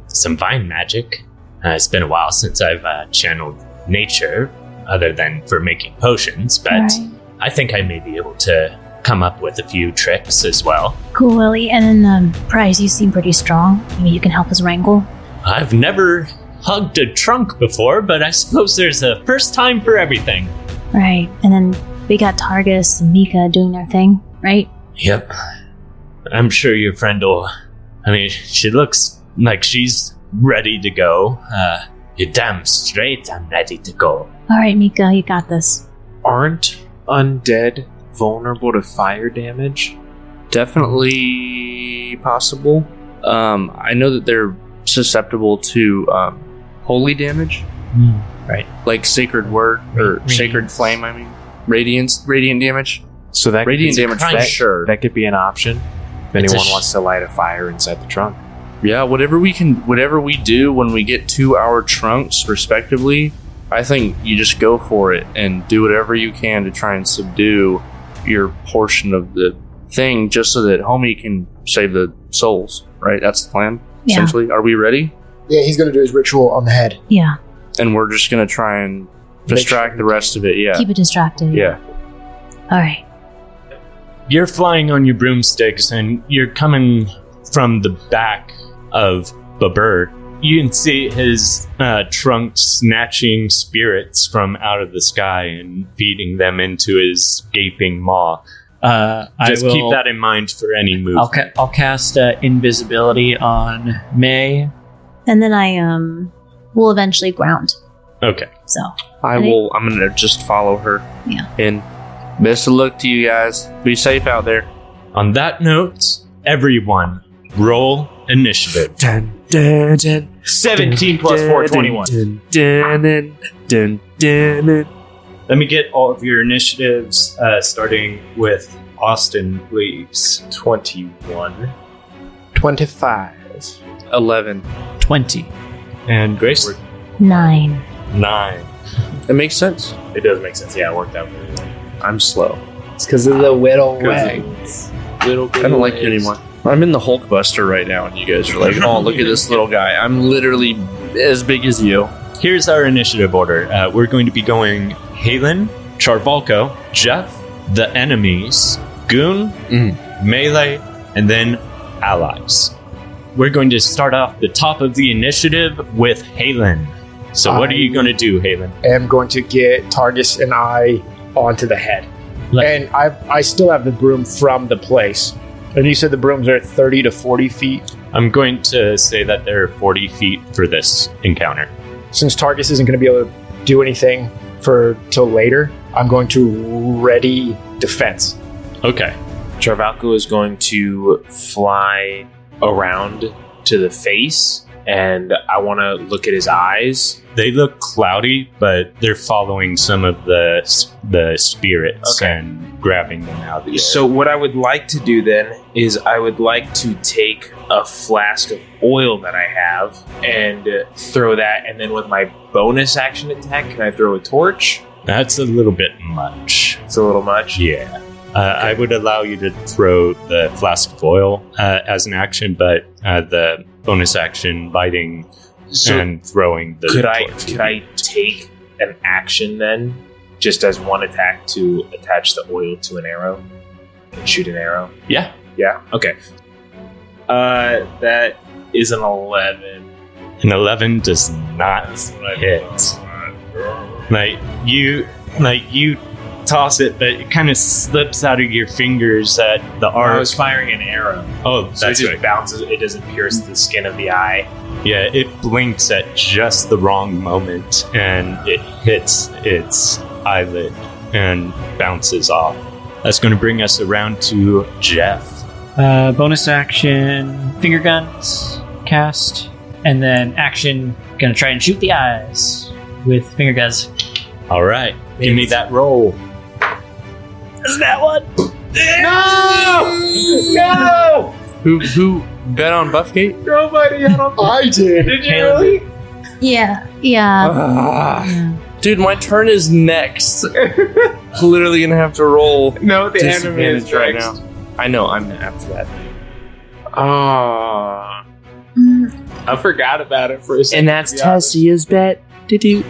F: some vine magic. It's been a while since I've channeled nature, other than for making potions, but
B: Right.
F: I think I may be able to come up with a few tricks as well.
B: Cool, Willie. And then, Price, you seem pretty strong. Maybe you can help us wrangle.
F: I've never hugged a trunk before, but I suppose there's a first time for everything.
B: Right. And then we got Targus and Mika doing their thing, right?
F: Yep. I'm sure your friend will. I mean, she looks like she's ready to go. You're damn straight I'm ready to go.
B: All right, Mika, you got this.
C: Aren't undead vulnerable to fire damage?
H: Definitely possible. I know that they're susceptible to holy damage,
C: Right.
H: like sacred word or sacred flame. I mean, radiant damage.
C: So that
H: Radiant
C: could,
H: damage for sure.
C: that could be an option if
F: It's a
C: anyone wants to light a fire inside the trunk.
H: Yeah, whatever we do when we get to our trunks, respectively, I think you just go for it and do whatever you can to try and subdue your portion of the thing, just so that homie can save the souls. Right? That's the plan.
B: Yeah.
H: Essentially, are we ready?
D: Yeah, he's going to do his ritual on the head.
B: Yeah.
H: And we're just gonna try and
D: Make
H: distract
D: sure
H: the rest of it. Yeah.
B: Keep it distracted.
H: Yeah.
B: All right.
F: You're flying on your broomsticks and you're coming from the back of Battered. You can see his trunk snatching spirits from out of the sky and feeding them into his gaping maw. Just keep that in mind for any move.
A: I'll cast invisibility on May.
B: And then I will eventually ground.
F: Okay.
B: So
H: I'm gonna just follow her.
B: Yeah.
H: And best of luck to you guys. Be safe out there.
F: On that note, everyone, roll initiative.
C: 17 plus 4, 21.
F: Let me get all of your initiatives, starting with Austin, please.
C: 21.
D: 25.
H: 11.
A: 20.
F: And Grace?
B: 9.
F: 9.
H: It makes sense.
C: It does make sense. Yeah, it worked out really well.
H: I'm slow.
D: It's because of the whittle wags.
H: I don't like you anymore. I'm in the Hulkbuster right now, and you guys are like, "Oh, look at this little guy! I'm literally as big as you."
F: Here's our initiative order. We're going to be going Halen, Charvalko, Jeff, the enemies, Goon, Melee, and then allies. We're going to start off the top of the initiative with Halen. So what are you going to do, Halen?
D: I'm going to get Targus and I onto the head. And I still have the broom from the place. And you said the brooms are 30 to 40 feet.
F: I'm going to say that they're 40 feet for this encounter.
D: Since Targus isn't going to be able to do anything till later, I'm going to ready defense.
F: Okay.
C: Charvalko is going to fly around to the face, and I want to look at his eyes.
F: They look cloudy, but they're following some of the spirits and grabbing them out of the air.
C: So what I would like to do then is I would like to take a flask of oil that I have and throw that, and then with my bonus action attack, can I throw a torch?
F: That's a little bit much.
C: It's a little much.
F: Yeah. I would allow you to throw the flask of oil as an action, but the bonus action biting and throwing the torch.
C: Could I take an action then, just as one attack, to attach the oil to an arrow and shoot an arrow?
F: Yeah.
C: Yeah. Okay. That is an 11.
F: An 11 does not hit. You toss it, but it kind of slips out of your fingers at the arc.
C: I was firing an arrow.
F: Oh,
C: So it
F: that's
C: just
F: right.
C: bounces. It doesn't pierce the skin of the eye.
F: Yeah, it blinks at just the wrong moment, and it hits its eyelid and bounces off. That's going to bring us around to Jeff.
A: Bonus action, finger guns, cast, and then action, gonna try and shoot the eyes with finger guns.
F: All right, give me that roll.
A: Is that one?
I: No!
H: Who bet on Buffgate?
I: Nobody.
D: I did.
I: Did you really?
B: Yeah. Yeah.
H: Dude, my turn is next. Literally gonna have to roll
I: No, the anime is
H: disadvantage right
I: next.
H: now. I know, I'm after that.
I: I forgot about it for a second.
H: And that's
I: to be honest.
H: Tessia's bet. Did
D: Please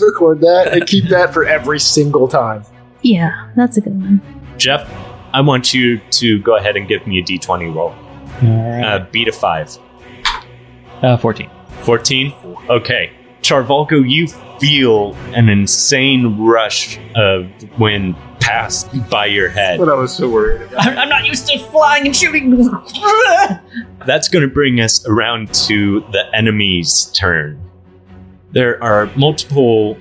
D: record that and keep that for every single time.
B: Yeah, that's a good one.
F: Jeff, I want you to go ahead and give me a d20 roll.
A: Alright.
F: Beat a 5.
A: 14.
F: 14? Okay. Charvalko, you feel an insane rush of wind pass by your head.
I: What I was so worried about.
A: I'm not used to flying and shooting.
F: That's going to bring us around to the enemy's turn. There are multiple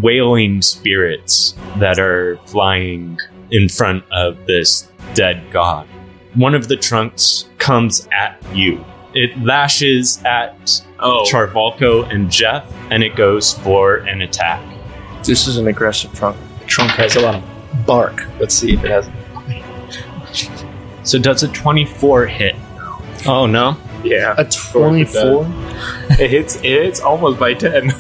F: wailing spirits that are flying in front of this dead god. One of the trunks comes at you. It lashes at Charvalko and Jeff, and it goes for an attack.
H: This is an aggressive trunk.
D: The trunk has a lot of bark. Let's see if it has.
F: So does a 24 hit? Oh, no?
I: Yeah.
H: A 24?
I: It hits almost by 10.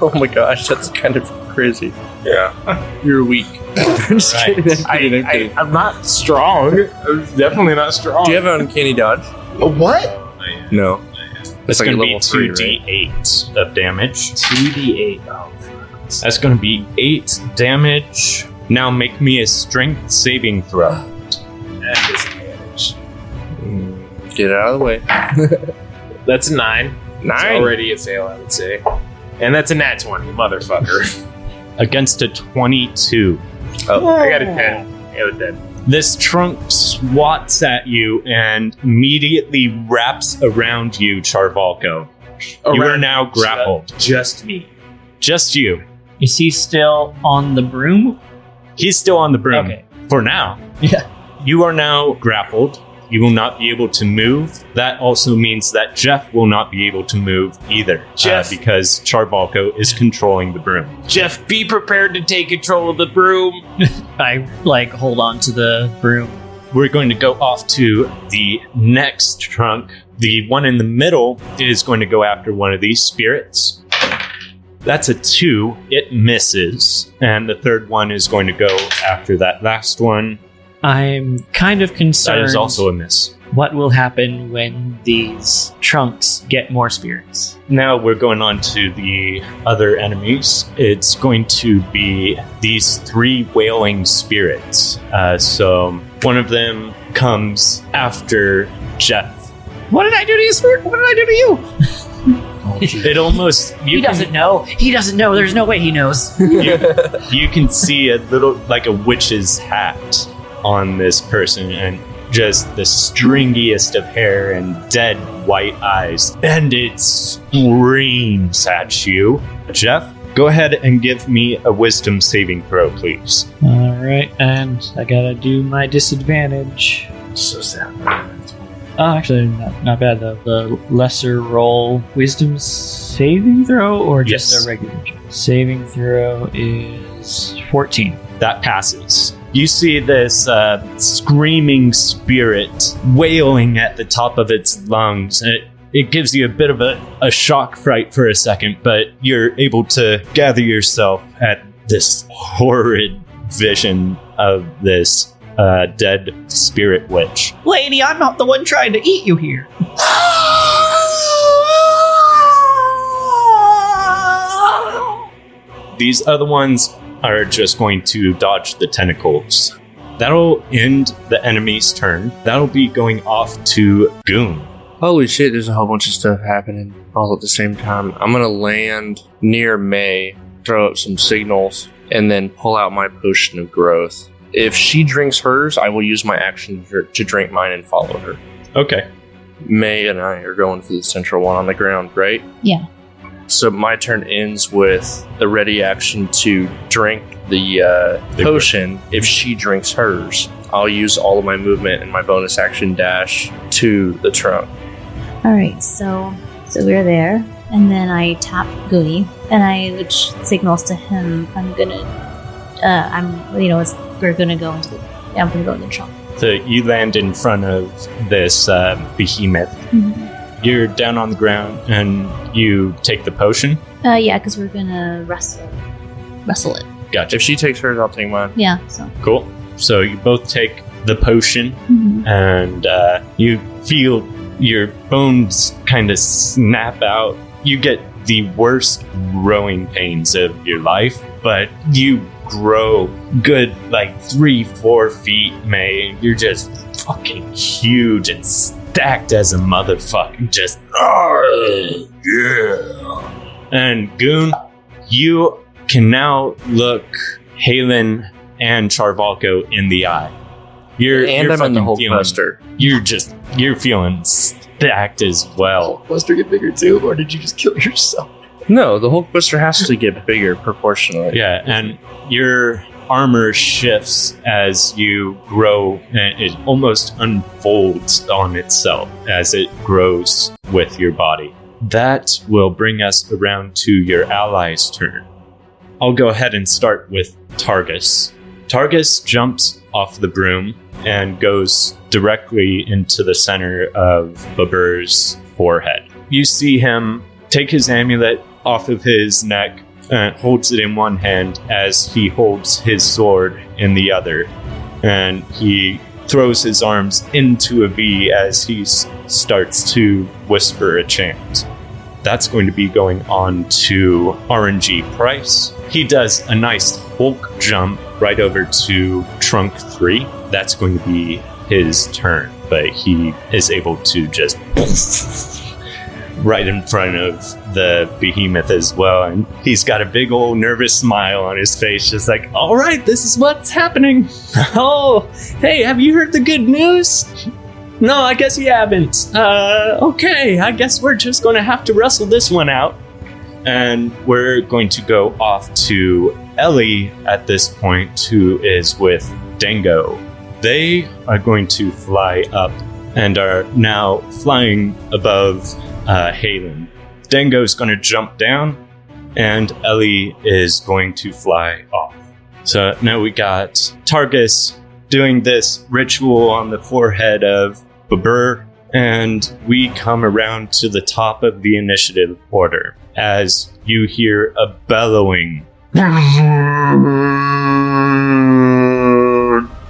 H: Oh my gosh, that's kind of crazy.
I: Yeah.
H: You're weak. I'm just
F: Right.
H: kidding. I'm kidding, I'm kidding.
I: I'm not strong. I'm definitely not strong.
H: Do you have an uncanny dodge?
D: What?
H: No.
F: That's
H: like
F: going to
H: a
F: be
H: level 3,
F: 2d8 of damage.
D: 2d8. Oh,
F: That's going to be 8 damage. Now make me a strength saving throw.
I: That is damage.
H: Get out of the way.
I: That's a 9.
H: 9.
I: It's already a fail, I would say. And that's a nat 20, motherfucker.
F: Against a 22.
I: Oh, I got a 10. I got a 10.
F: This trunk swats at you and immediately wraps around you, Charvalko. You are now grappled.
I: Just me.
F: Just you.
A: Is he still on the broom?
F: He's still on the broom.
A: Okay.
F: For now.
A: Yeah.
F: You are now grappled. You will not be able to move. That also means that Jeff will not be able to move either.
I: Jeff.
F: Because Charvalko is controlling the broom.
I: Jeff, be prepared to take control of the broom.
A: I hold on to the broom.
F: We're going to go off to the next trunk. The one in the middle is going to go after one of these spirits. That's a 2. It misses. And the third one is going to go after that last one.
A: I'm kind of concerned.
F: That is also a miss.
A: What will happen when these trunks get more spirits?
F: Now we're going on to the other enemies. It's going to be these 3 wailing spirits. So one of them comes after Jeff.
A: What did I do to you, spirit? What did I do to you?
F: It almost...
A: He doesn't know. He doesn't know. There's no way he knows.
F: You can see a little, like a witch's hat on this person, and just the stringiest of hair and dead white eyes, and it screams at you. Jeff, go ahead and give me a wisdom saving throw, please.
A: All right, and I gotta do my disadvantage.
I: So sad.
A: Oh, actually, not bad though. The lesser roll, wisdom saving throw, or just
F: Yes.
A: a regular saving throw is 14.
F: That passes. You see this screaming spirit wailing at the top of its lungs. It gives you a bit of a shock fright for a second, but you're able to gather yourself at this horrid vision of this dead spirit witch.
A: Lady, I'm not the one trying to eat you here.
F: These other ones are just going to dodge the tentacles. That'll end the enemy's turn. That'll be going off to Goon.
H: Holy shit, there's a whole bunch of stuff happening all at the same time. I'm gonna land near May, throw up some signals, and then pull out my potion of growth. If she drinks hers, I will use my action to drink mine and follow her.
F: Okay.
H: May and I are going for the central one on the ground, right?
B: Yeah.
H: So my turn ends with a ready action to drink the potion. If she drinks hers, I'll use all of my movement and my bonus action dash to the trunk.
B: All right, so we're there, and then I tap Goonie, and which signals to him I'm gonna, we're gonna go into I'm gonna go in the trunk.
F: So you land in front of this behemoth.
B: Mm-hmm.
F: You're down on the ground, and you take the potion.
B: Yeah, because we're gonna wrestle it.
F: Gotcha.
H: If she takes hers, I'll take mine.
B: Yeah. So
F: Cool. So you both take the potion, and you feel your bones kind of snap out. You get the worst growing pains of your life, but you grow good 3-4 feet, May. You're just fucking huge and stacked as a motherfucker. Just yeah. And Goon, you can now look Halen and Charvalko in the eye. You're
H: I'm in the
F: fucking
H: Hulkbuster.
F: You're feeling stacked as well.
D: Hulkbuster get bigger too, or did you just kill yourself?
H: No, the Hulkbuster has to get bigger proportionally.
F: Yeah, and your armor shifts as you grow, and it almost unfolds on itself as it grows with your body. That will bring us around to your ally's turn. I'll go ahead and start with Targus. Targus jumps off the broom and goes directly into the center of Babur's forehead. You see him take his amulet off of his neck and holds it in one hand as he holds his sword in the other. And he throws his arms into a V as he starts to whisper a chant. That's going to be going on to RNG Price. He does a nice Hulk jump right over to Trunk 3. That's going to be his turn, but he is able to just right in front of the behemoth as well, and he's got a big old nervous smile on his face, just like, all right, this is what's happening. Oh, hey, have you heard the good news? No, I guess you haven't. Okay, I guess we're just going to have to wrestle this one out. And we're going to go off to Ellie at this point, who is with Dango. They are going to fly up and are now flying above Halen. Dango's going to jump down, and Ellie is going to fly off. So now we got Targus doing this ritual on the forehead of Babur, and we come around to the top of the initiative order as you hear a bellowing.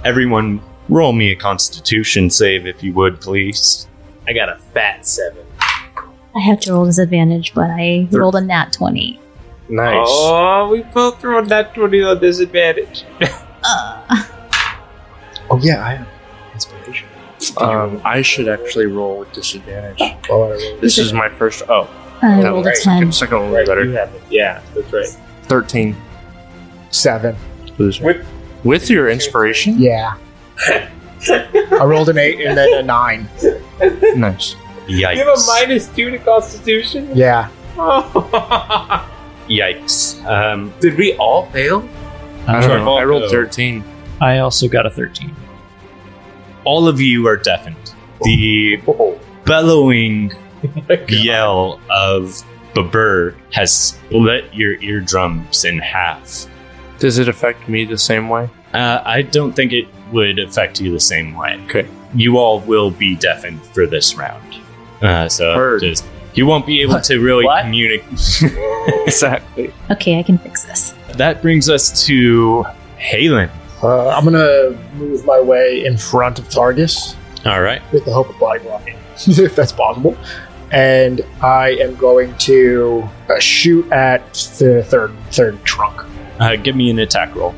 F: Everyone, roll me a Constitution save if you would, please.
I: I got a fat 7.
B: I have to roll disadvantage, but I rolled a nat 20.
H: Nice.
I: Oh, we both rolled that 20 on disadvantage.
D: Oh yeah, I have inspiration.
H: I should actually roll with disadvantage.
D: Oh,
H: This is my first. Oh,
B: I rolled a 10.
H: second one was
I: Right,
H: better.
I: you have it. Yeah, that's right.
H: 13.
D: 7.
H: Loser. With your inspiration?
D: Yeah. I rolled an 8 and then a 9.
H: Nice.
F: Yikes.
I: You have a -2 to Constitution?
D: Yeah.
I: Oh.
F: Yikes.
I: Did we all fail?
H: I don't know. I
F: Charvalko.
H: rolled 13.
A: I also got a 13.
F: All of you are deafened. The bellowing yell of Babur has split your eardrums in half.
H: Does it affect me the same way?
F: I don't think it would affect you the same way.
H: Okay.
F: You all will be deafened for this round. So
H: Heard.
F: just you won't be able to really
A: What?
F: communicate.
H: Exactly.
B: Okay, I can fix this.
F: That brings us to Halen.
D: I'm gonna move my way in front of Targus
F: All right.
D: with the hope of body blocking, if that's possible. And I am going to shoot at the third trunk.
F: Give me an attack roll.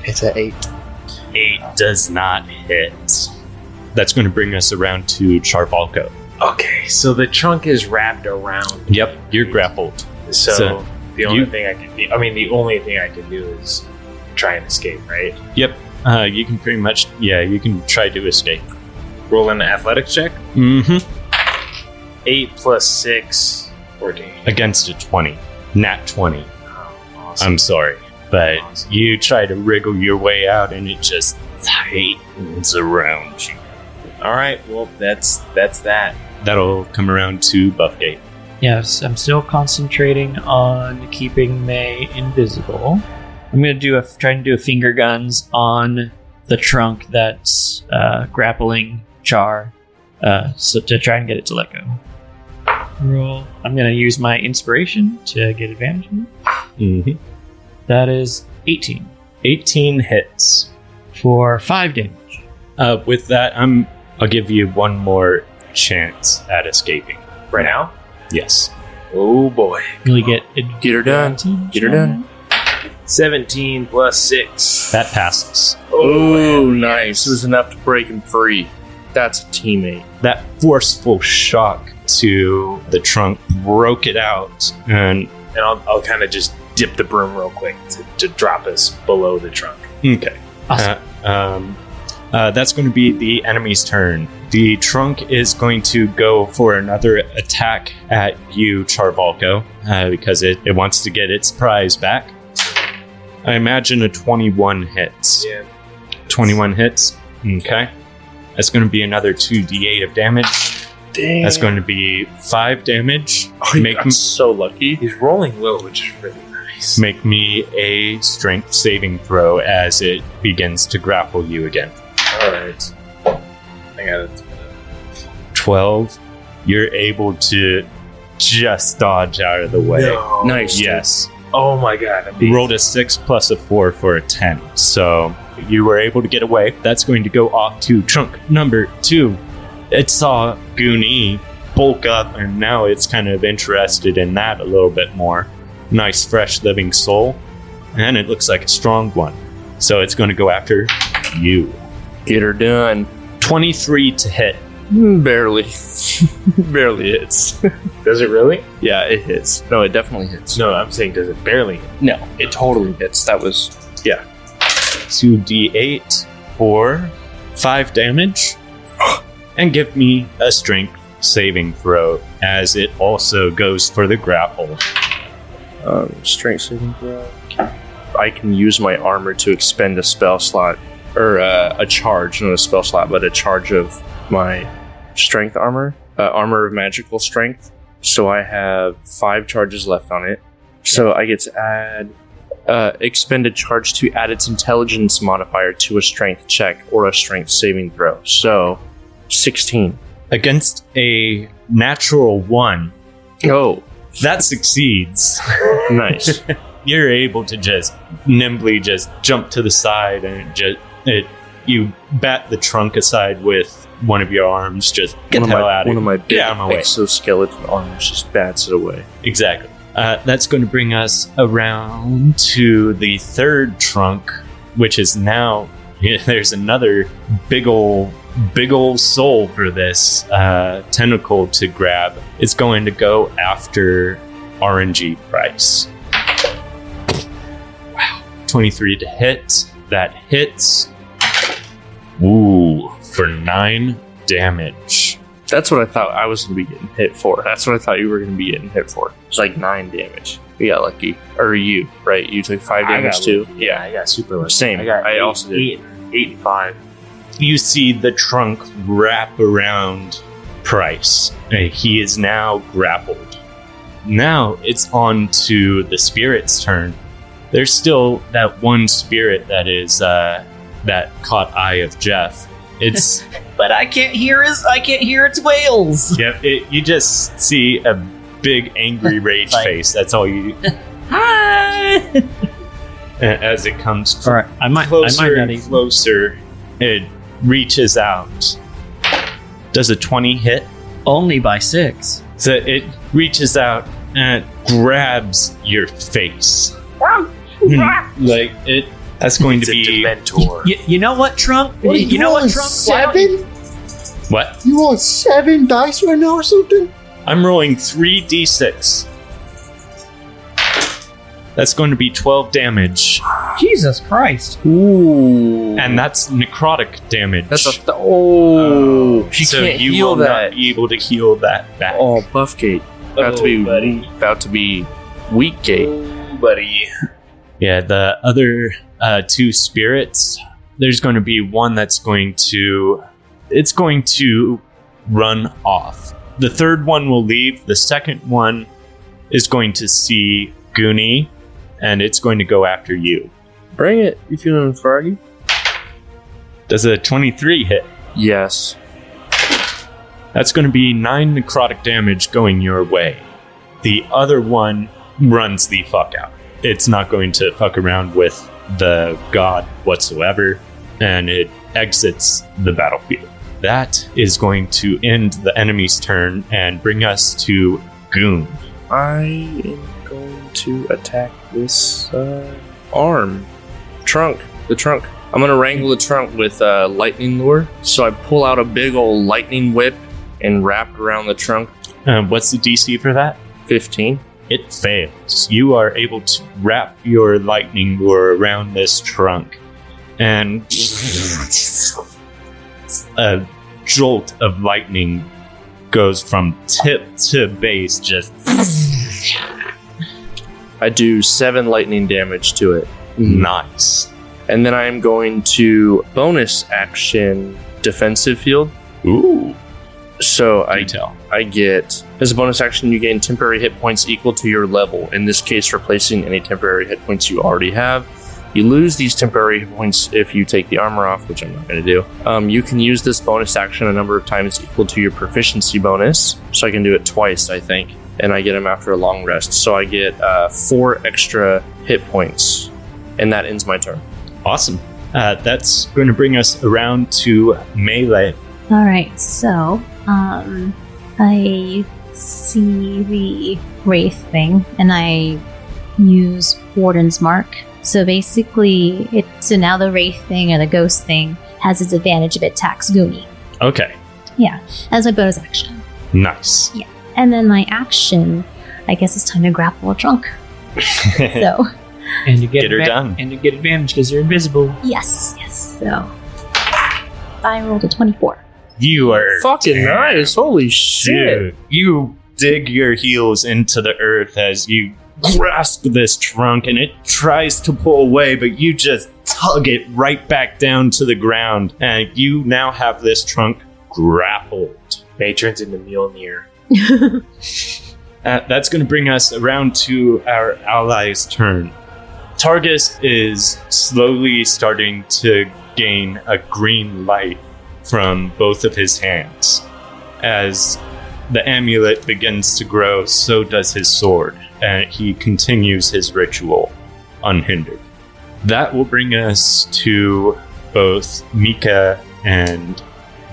D: It's a 8.
F: 8 does not hit. That's going to bring us around to Charvalko.
I: Okay, so the trunk is wrapped around.
F: Yep, you're grappled.
I: So the only
F: you-
I: thing I can do, the only thing I can do is try and escape, right?
F: Yep. You can pretty much, you can try to escape.
C: roll an athletics check.
F: Mm-hmm.
C: 8 plus 6, 14.
F: Against a 20. Nat 20.
C: Oh, awesome.
F: I'm sorry. But you try to wriggle your way out and it just tightens around you.
C: All right, well, that's that.
F: That'll come around to Buffgate.
A: Yes, I'm still concentrating on keeping May invisible. I'm gonna try and do a finger guns on the trunk that's grappling Char, so to try and get it to let go. Roll. I'm gonna use my inspiration to get advantage.
F: Mm-hmm.
A: That is 18
F: 18 hits.
A: for 5 damage.
F: With that, I'll give you one more chance at escaping.
C: Right now?
F: Yes.
C: Oh, boy.
A: Really get
H: Get her done. Get her done.
C: 17 plus 6.
F: That passes.
H: Oh, nice. It was enough to break him free. That's a teammate.
F: That forceful shock to the trunk broke it out, and
C: I'll kind of just dip the broom real quick to drop us below the trunk.
F: okay.
A: Awesome.
F: That's going to be the enemy's turn. The trunk is going to go for another attack at you, Charvalko, because it wants to get its prize back. I imagine a 21 hits.
C: Yeah.
F: 21 hits. Okay. That's going to be another 2d8 of damage.
H: Damn.
F: That's going to be 5 damage.
H: Oh, you got so lucky.
C: He's rolling low, which is really nice.
F: Make me a strength saving throw as it begins to grapple you again.
C: Alright. I got it.
F: 12. You're able to just dodge out of the way.
C: No.
H: Nice.
F: Yes.
C: Oh my god.
F: You rolled a 6 plus a 4 for a 10. So you were able to get away. That's going to go off to trunk number 2. It saw Goonie bulk up, and now it's kind of interested in that a little bit more. Nice, fresh, living soul. And it looks like a strong one. So it's going to go after you.
H: Get her done.
F: 23 to hit.
H: Barely. Barely hits.
C: Does it really?
H: Yeah, it hits. No, it definitely hits.
C: No, I'm saying does it barely hit?
H: No, it totally hits. That was...
F: 2d8 for 5 damage. And give me a strength saving throw as it also goes for the grapple.
H: Strength saving throw. I can use my armor to expend a spell slot. Or a charge, not a spell slot, but a charge of my strength armor. Armor of magical strength. So I have 5 charges left on it. So I get to add... expend a charge to add its intelligence modifier to a strength check or a strength saving throw. So, 16.
F: Against a natural 1,
H: Oh,
F: that succeeds.
H: nice.
F: You're able to just nimbly just jump to the side and you bat the trunk aside with one of your arms. Just get the hell out of
H: One
F: here.
H: of my big
F: Get out of my way.
H: exoskeleton arms just bats it away.
F: Exactly. That's going to bring us around to the third trunk, which is now there's another big ol' soul for this tentacle to grab. It's going to go after RNG Price. Wow, 23 to hit. That hits. Ooh, for 9 damage.
H: That's what I thought I was going to be getting hit for. That's what I thought you were going to be getting hit for. It's like 9 damage. You got lucky. Or you, right? You took 5 damage too?
C: Yeah, I got super lucky.
H: Same. I also did.
C: 8 and 5.
F: You see the trunk wrap around Price. He is now grappled. Now it's on to the spirit's turn. There's still that one spirit that is that caught eye of Jeff. It's
A: But I can't hear its wails.
F: yep. You just see a big angry rage
A: Like-
F: face. That's all you.
A: Hi.
F: As it comes
A: All right, I might
F: closer
A: not
F: and
A: even.
F: closer, it reaches out. Does a 20 hit?
A: Only by 6.
F: So it reaches out and grabs your face. Like it. That's going to
C: It's a
F: be
C: Dementor.
A: You know what, Trunk? You know what, Trunk? Why don't you-
D: 7?
F: what?
D: You want 7 dice right now or something?
F: I'm rolling 3d6. That's going to be 12 damage.
A: Jesus Christ.
H: Ooh.
F: And that's necrotic damage.
H: That's she
F: so
H: can't
F: you
H: heal
F: will
H: that.
F: not be able to heal that back.
H: Oh, Buffgate. About to be weak gate.
C: Oh, buddy.
F: Yeah, the other 2 spirits, there's going to be one that's going to run off. The third one will leave. The second one is going to see Goonie, and it's going to go after you.
H: Bring it. You feeling froggy?
F: Does a 23 hit?
H: Yes.
F: That's going to be 9 necrotic damage going your way. The other one runs the fuck out. It's not going to fuck around with the god whatsoever, and it exits the battlefield. That is going to end the enemy's turn and bring us to Goon.
H: I am going to attack this arm. The trunk. I'm going to wrangle the trunk with lightning lure. So I pull out a big old lightning whip and wrap it around the trunk.
F: What's the DC for that?
H: 15.
F: It fails. You are able to wrap your lightning lure around this trunk, and a jolt of lightning goes from tip to base. Just
H: I do 7 lightning damage to it.
F: Nice.
H: And then I am going to bonus action defensive field.
F: Ooh.
H: So
F: Detail.
H: I get, as a bonus action, you gain temporary hit points equal to your level. In this case, replacing any temporary hit points you already have. You lose these temporary hit points if you take the armor off, which I'm not going to do. You can use this bonus action a number of times equal to your proficiency bonus. So I can do it twice, I think. And I get them after a long rest. So I get 4 extra hit points. And that ends my turn.
F: Awesome. That's going to bring us around to melee.
B: All right, so I see the wraith thing, and I use Warden's Mark. So basically, so now the wraith thing or the ghost thing has its advantage if it attacks Goonie.
F: Okay.
B: Yeah, as my bonus action.
F: Nice.
B: Yeah, and then my action, I guess it's time to grapple a trunk. So.
A: And you get
F: her done.
A: And you get advantage because you're invisible.
B: Yes. So I rolled a 24.
F: You are
H: fucking nice. Holy shit.
F: Dude, you dig your heels into the earth as you grasp this trunk, and it tries to pull away, but you just tug it right back down to the ground, and you now have this trunk grappled.
C: May turns into Mjolnir.
F: That's going to bring us around to our ally's turn. Targus is slowly starting to gain a green light from both of his hands. As the amulet begins to grow, so does his sword, and he continues his ritual unhindered. That will bring us to both Mika and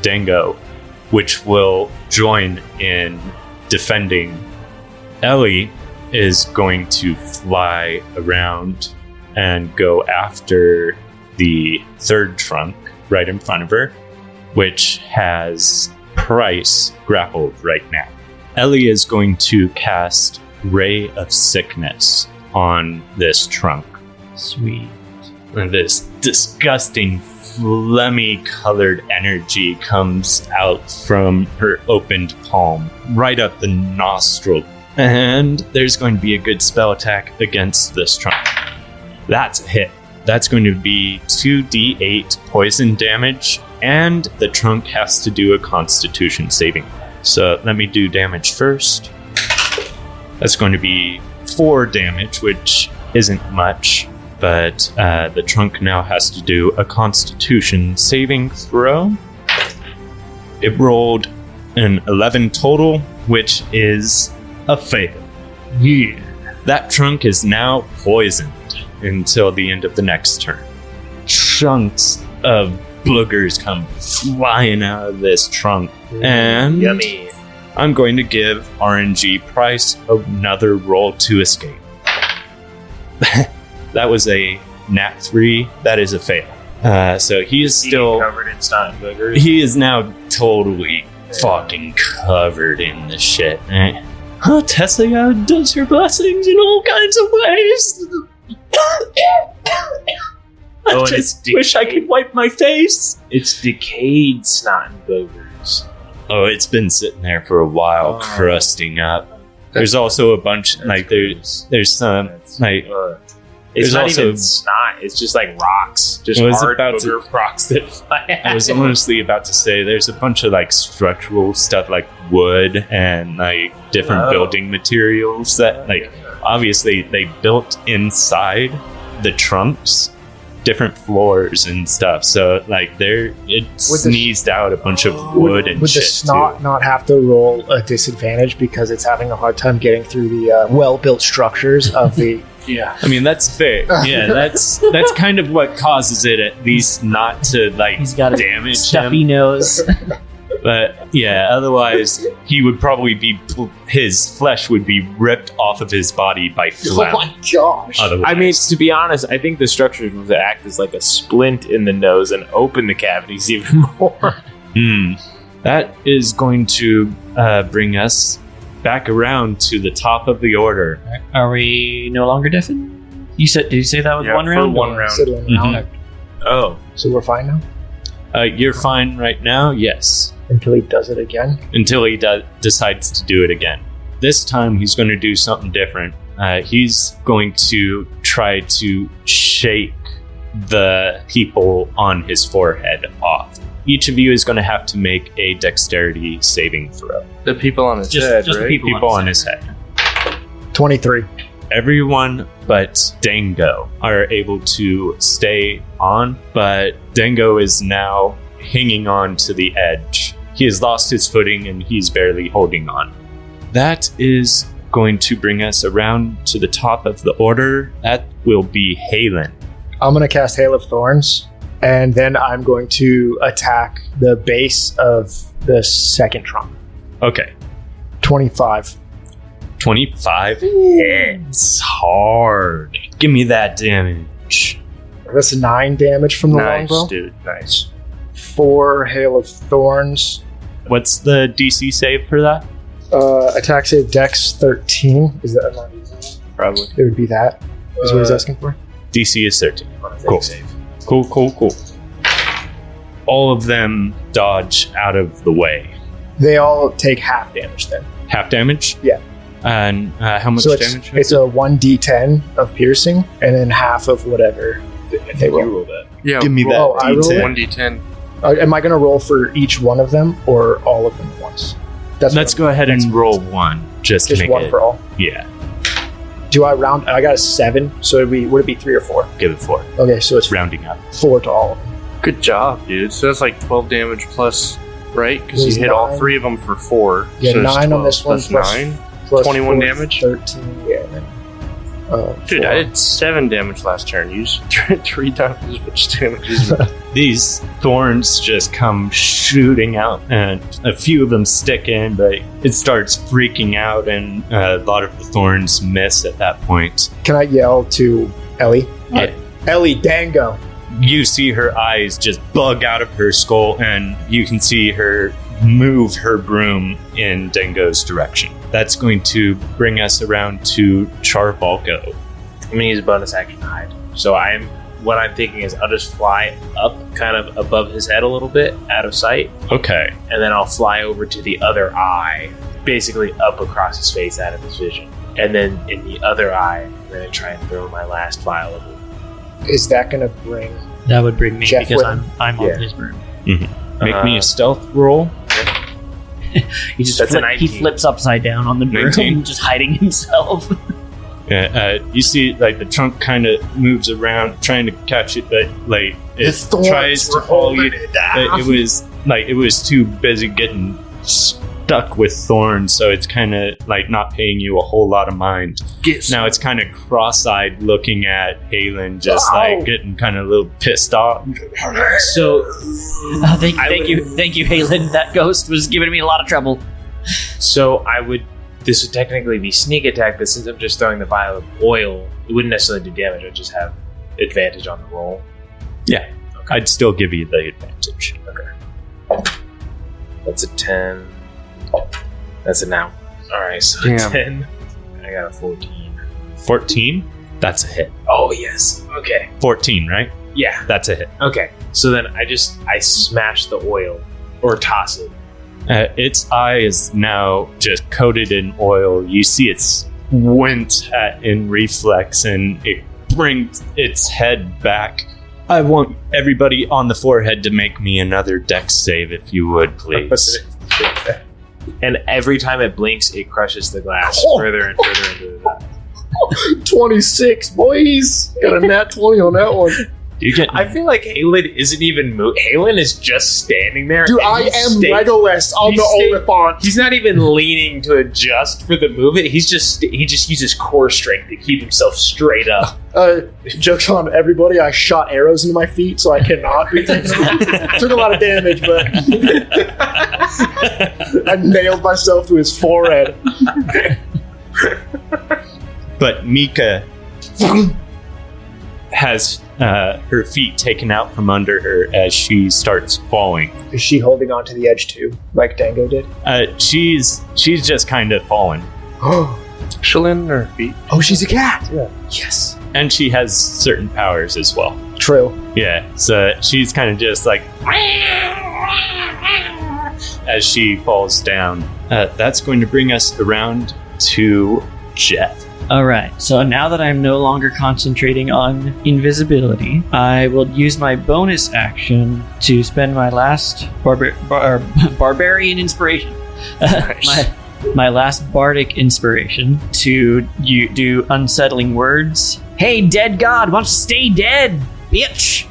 F: Dango, which will join in defending. Ellie is going to fly around and go after the third trunk right in front of her, which has Price grappled right now. Ellie is going to cast Ray of Sickness on this trunk.
A: Sweet.
F: And this disgusting, phlegmy colored energy comes out from her opened palm, right up the nostril. And there's going to be a good spell attack against this trunk. That's a hit. That's going to be 2d8 poison damage, and the trunk has to do a constitution saving. So let me do damage first. That's going to be 4 damage, which isn't much, but the trunk now has to do a constitution saving throw. It rolled an 11 total, which is a fail. Yeah. That trunk is now poisoned until the end of the next turn. Chunks of boogers come flying out of this trunk. And
C: Yummy.
F: I'm going to give RNG Price another roll to escape. That was a nat 3. That is a fail. So he is still
C: covered in snot boogers.
F: He is now totally fucking covered in the shit. Tessia does her blessings in all kinds of ways. I just wish I could wipe my face.
I: It's decayed snot and boogers.
F: Oh, it's been sitting there for a while, crusting up. There's also a bunch, there's some,
I: It's
F: there's
I: not
F: also-
I: even snot. It's just like rocks. Just
F: I was
I: hard
F: about
I: booger rocks that fly
F: I
I: out.
F: was honestly about to say there's a bunch of structural stuff like wood and different building materials that obviously they built inside the trunks, different floors and stuff. So it sneezed out a bunch of wood and
D: would
F: shit
D: the snot
F: too.
D: not have to roll a disadvantage because it's having a hard time getting through the well-built structures of the?
I: Yeah.
F: I mean that's fair. Yeah, that's kind of what causes it at least not to
A: He's got a
F: damage
A: stuffy
F: him.
A: nose.
F: But yeah, otherwise he would probably his flesh would be ripped off of his body by phlegm.
D: Oh my gosh!
F: Otherwise.
I: I mean, to be honest, I think the structure would act as like a splint in the nose and open the cavities even more.
F: That is going to bring us back around to the top of the order.
A: Are we no longer deafened? Did you say that was one
I: for
A: round?
I: one round.
D: Said one round.
I: Oh,
D: So we're fine now
F: You're fine right now, yes,
D: until he does it again.
F: until he decides to do it again. This time he's going to do something different. He's going to try to shake the people on his forehead off. Each of you is going to have to make a dexterity saving throw.
H: The people on his
A: Just
H: head,
A: the
H: right?
A: people
F: On his head.
D: 23.
F: Everyone but Dango are able to stay on, but Dango is now hanging on to the edge. He has lost his footing and he's barely holding on. That is going to bring us around to the top of the order. That will be Halen.
D: I'm going to cast Hail of Thorns, and then I'm going to attack the base of the second trunk.
F: Okay.
D: 25.
F: 25 hits hard. Give me that damage.
D: That's 9 damage from the
H: Nice,
D: longbow.
H: dude. Nice.
D: 4 Hail of Thorns.
F: What's the DC save for that?
D: Attack save Dex 13. Is that not easy?
H: Probably.
D: It would be that. Is what he's asking for.
F: DC is 13. Cool. All of them dodge out of the way.
D: They all take half damage then.
F: Half damage?
D: Yeah.
F: And how much
D: So
F: damage?
D: it's a 1d10 of piercing, and then half of whatever they roll.
H: Yeah.
F: Give me that
D: Oh, I roll
F: D10.
D: it?
H: 1d10.
D: Am I going to roll for each one of them, or all of them at once?
F: Let's go ahead and roll one. Just to
D: Just
F: make
D: one
F: it.
D: for all.
F: Yeah.
D: Do I round? I got a 7, so would it be 3 or 4?
F: Give it 4.
D: Okay, so it's
F: Rounding up.
D: 4 to all of them.
H: Good job, dude. So that's like 12 damage plus, right? Because
D: There's
H: you hit all
D: 9.
H: 3 of them for 4.
D: Yeah,
H: so it's
D: 9 on
H: 12.
D: this one.
H: That's
D: plus
H: 9.
D: plus
H: 21
D: 4,
H: damage?
D: 13, yeah. And then,
H: Dude,
D: 4.
H: I did 7 damage last turn. You used 3 times as much damage as me.
F: These thorns just come shooting out, and a few of them stick in, but it starts freaking out, and a lot of the thorns miss at that point.
D: Can I yell to Ellie?
F: Yeah.
D: Ellie, Dango.
F: You see her eyes just bug out of her skull, and you can see her move her broom in Dengo's direction. That's going to bring us around to Charvalko.
I: I'm gonna use a bonus action to hide. So what I'm thinking is I'll just fly up kind of above his head a little bit out of sight,
F: Okay.
I: and then I'll fly over to the other eye, basically up across his face out of his vision. And then in the other eye, I'm gonna try and throw my last vial of it.
D: Is that going to bring...
A: That would bring me
D: Jeff
A: because
D: with
A: I'm
I: Yeah.
A: on his broom.
F: Make me a stealth roll.
A: He just
I: That's a
A: he
I: 19.
A: flips upside down on the broom,
F: 19.
A: just hiding himself.
F: You see, the trunk kind of moves around, trying to catch it, but it tries to haul you. It was too busy getting stuck with thorns, so it's kind of not paying you a whole lot of mind. Now it's kind of cross-eyed, looking at Halen, just getting kind of a little pissed off.
I: So
A: Thank you, Halen. That ghost was giving me a lot of trouble.
I: this would technically be sneak attack, but since I'm just throwing the vial of oil, it wouldn't necessarily do damage. I'd just have advantage on the roll.
F: Yeah, I'd still give you the advantage.
I: That's a 10. That's a now. All right, so
H: Damn.
I: 10. I got a 14.
C: 14? That's a hit.
I: Oh, yes. Okay.
C: 14, right?
I: Yeah.
C: That's a hit.
I: Okay. So then I smash the oil or toss it.
C: Its eye is now just coated in oil. You see it squint in reflex, and it brings its head back. I want everybody on the forehead to make me another dex save, if you would, please.
I: And every time it blinks, it crushes the glass further and further into the
D: 26, boys. Got a nat 20 on that one.
C: You get
I: I feel like Halen isn't even moving. Halen is just standing there.
D: Dude,
I: and
D: I
I: he
D: am
I: stays-
D: Legolas on
I: he
D: the
I: stay-
D: Oliphant.
I: He's not even leaning to adjust for the movement. He just uses core strength to keep himself straight up.
D: Joke's on everybody. I shot arrows into my feet, so I cannot be took a lot of damage, but I nailed myself to his forehead.
C: But Mika has her feet taken out from under her as she starts falling.
D: Is she holding on to the edge too, like Dango did?
C: She's just kind of fallen,
H: She'll land on her feet.
D: Oh, she's a cat. Yeah. Yes.
C: and she has certain powers as well.
D: True.
C: Yeah, so she's kind of just like as she falls down. That's going to bring us around to Jeff.
A: All right, so now that I'm no longer concentrating on invisibility, I will use my bonus action to spend my last barbarian inspiration.
H: Nice.
A: my last bardic inspiration to do unsettling words. Hey, dead god, wants to stay dead, bitch!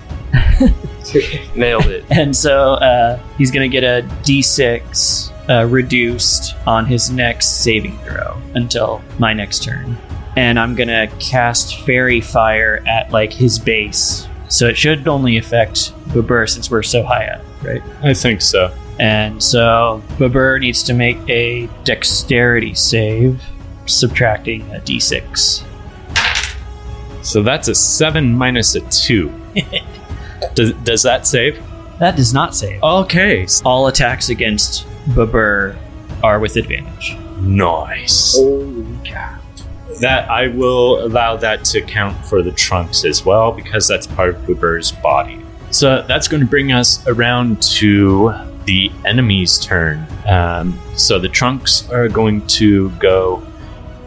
H: Nailed it.
A: And so he's going to get a d6 reduced on his next saving throw until my next turn. And I'm going to cast Fairy Fire at like his base. So it should only affect Babur since we're so high up, right?
C: I think so.
A: And so Babur needs to make a dexterity save, subtracting a d6.
C: So that's a 7 minus a 2. Does that save?
A: That does not save.
C: Okay.
A: All attacks against Babur are with advantage.
C: Nice.
D: Holy cow.
C: That I will allow that to count for the trunks as well, because that's part of Babur's body. So that's going to bring us around to the enemy's turn. So the trunks are going to go.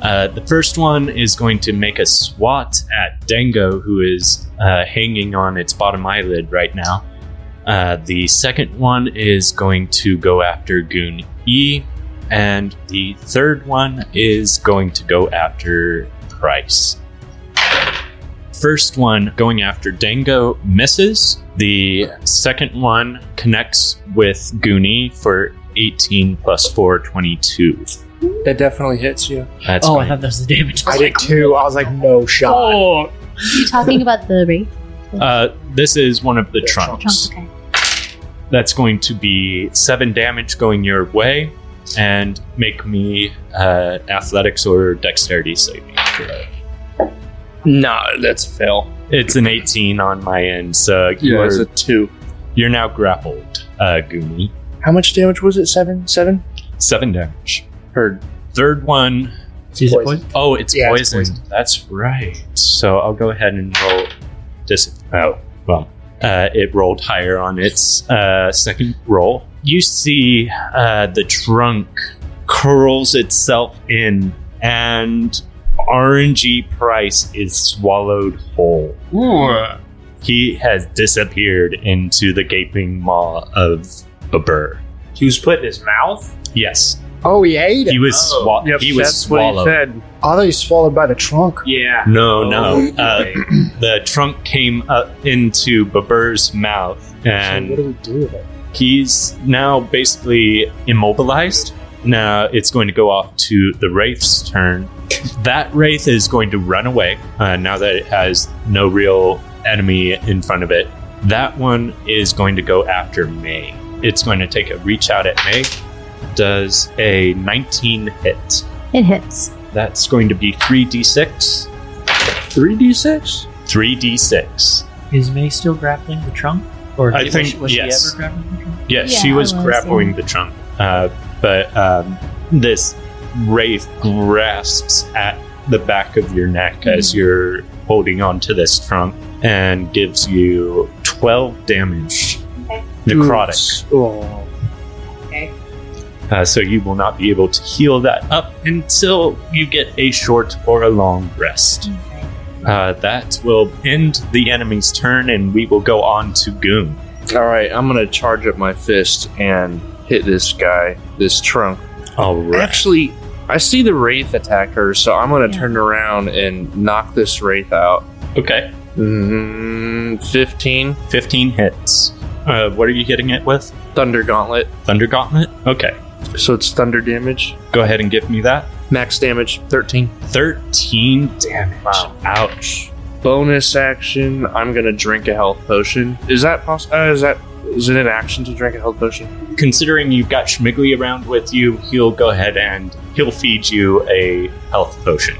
C: The first one is going to make a swat at Dango, who is hanging on its bottom eyelid right now. The second one is going to go after Goon E. And the third one is going to go after Price. First one going after Dango misses. The second one connects with Goonie for 18 plus 4, 22.
H: That definitely hits you.
C: That's
A: I
C: going-
A: thought that was the damage.
D: I did too. I was like, no shot.
A: Oh,
B: Are you talking about the wraith?
C: this is one of the
D: Yeah,
C: trunks.
B: Okay.
C: That's going to be 7 damage going your way, and make me athletics or dexterity saving throw.
H: Nah, that's a fail.
C: It's an 18 on my end, so
H: Yeah, it's a 2.
C: you're now grappled, Goonie.
H: How much damage was it? 7? 7?
C: 7 damage.
H: Heard.
C: Third one.
A: is it poison?
C: Oh, it's
D: Yeah, it's
C: poison. That's right. So I'll go ahead and roll it rolled higher on its second roll. You see the trunk curls itself in, and RNG Price is swallowed whole. He has disappeared into the gaping maw of Babur.
I: He was put in his mouth?
C: Yes,
D: Oh, he ate it.
C: he was.
H: Yep,
C: he was
H: that's what he
C: swallowed.
H: said.
D: I thought he was swallowed by the trunk.
I: Yeah.
C: No.
I: Okay.
C: The trunk came up into Babur's mouth,
D: So
C: and
D: what do we do with it?
C: he's now basically immobilized. Now it's going to go off to the Wraith's turn. That Wraith is going to run away now that it has no real enemy in front of it. That one is going to go after May. It's going to take a reach out at May. Does a 19 hit.
B: It hits.
C: That's going to be 3d6.
H: 3d6?
C: 3d6.
A: Is May still grappling the trunk? Or
C: I think-
A: was
C: yes.
A: she ever grappling the trunk?
C: Yes,
B: Yeah,
C: she was
B: I was,
C: grappling
B: yeah.
C: the trunk. But this
F: wraith grasps at the back of your neck as you're holding onto this trunk and gives you 12 damage.
B: Okay.
F: Necrotic.
H: Oh.
B: Okay.
F: So you will not be able to heal that up until you get a short or a long rest.
B: Okay.
F: That will end the enemy's turn, and we will go on to Goon.
H: All right, I'm gonna charge up my fist and hit this guy, this trunk.
F: All right.
H: Actually, I see the wraith attack her, so I'm gonna turn around and knock this wraith out.
F: Okay.
H: 15
F: 15 hits. What are you hitting it with?
H: Thunder Gauntlet.
F: Thunder Gauntlet? Okay.
H: So it's thunder damage.
F: Go ahead and give me that.
H: Max damage 13.
F: 13 damage.
H: Wow.
F: Ouch.
H: Bonus action. I'm gonna drink a health potion. Is that possible? Is it an action to drink a health potion?
F: Considering you've got Schmiggly around with you, he'll go ahead and he'll feed you a health potion.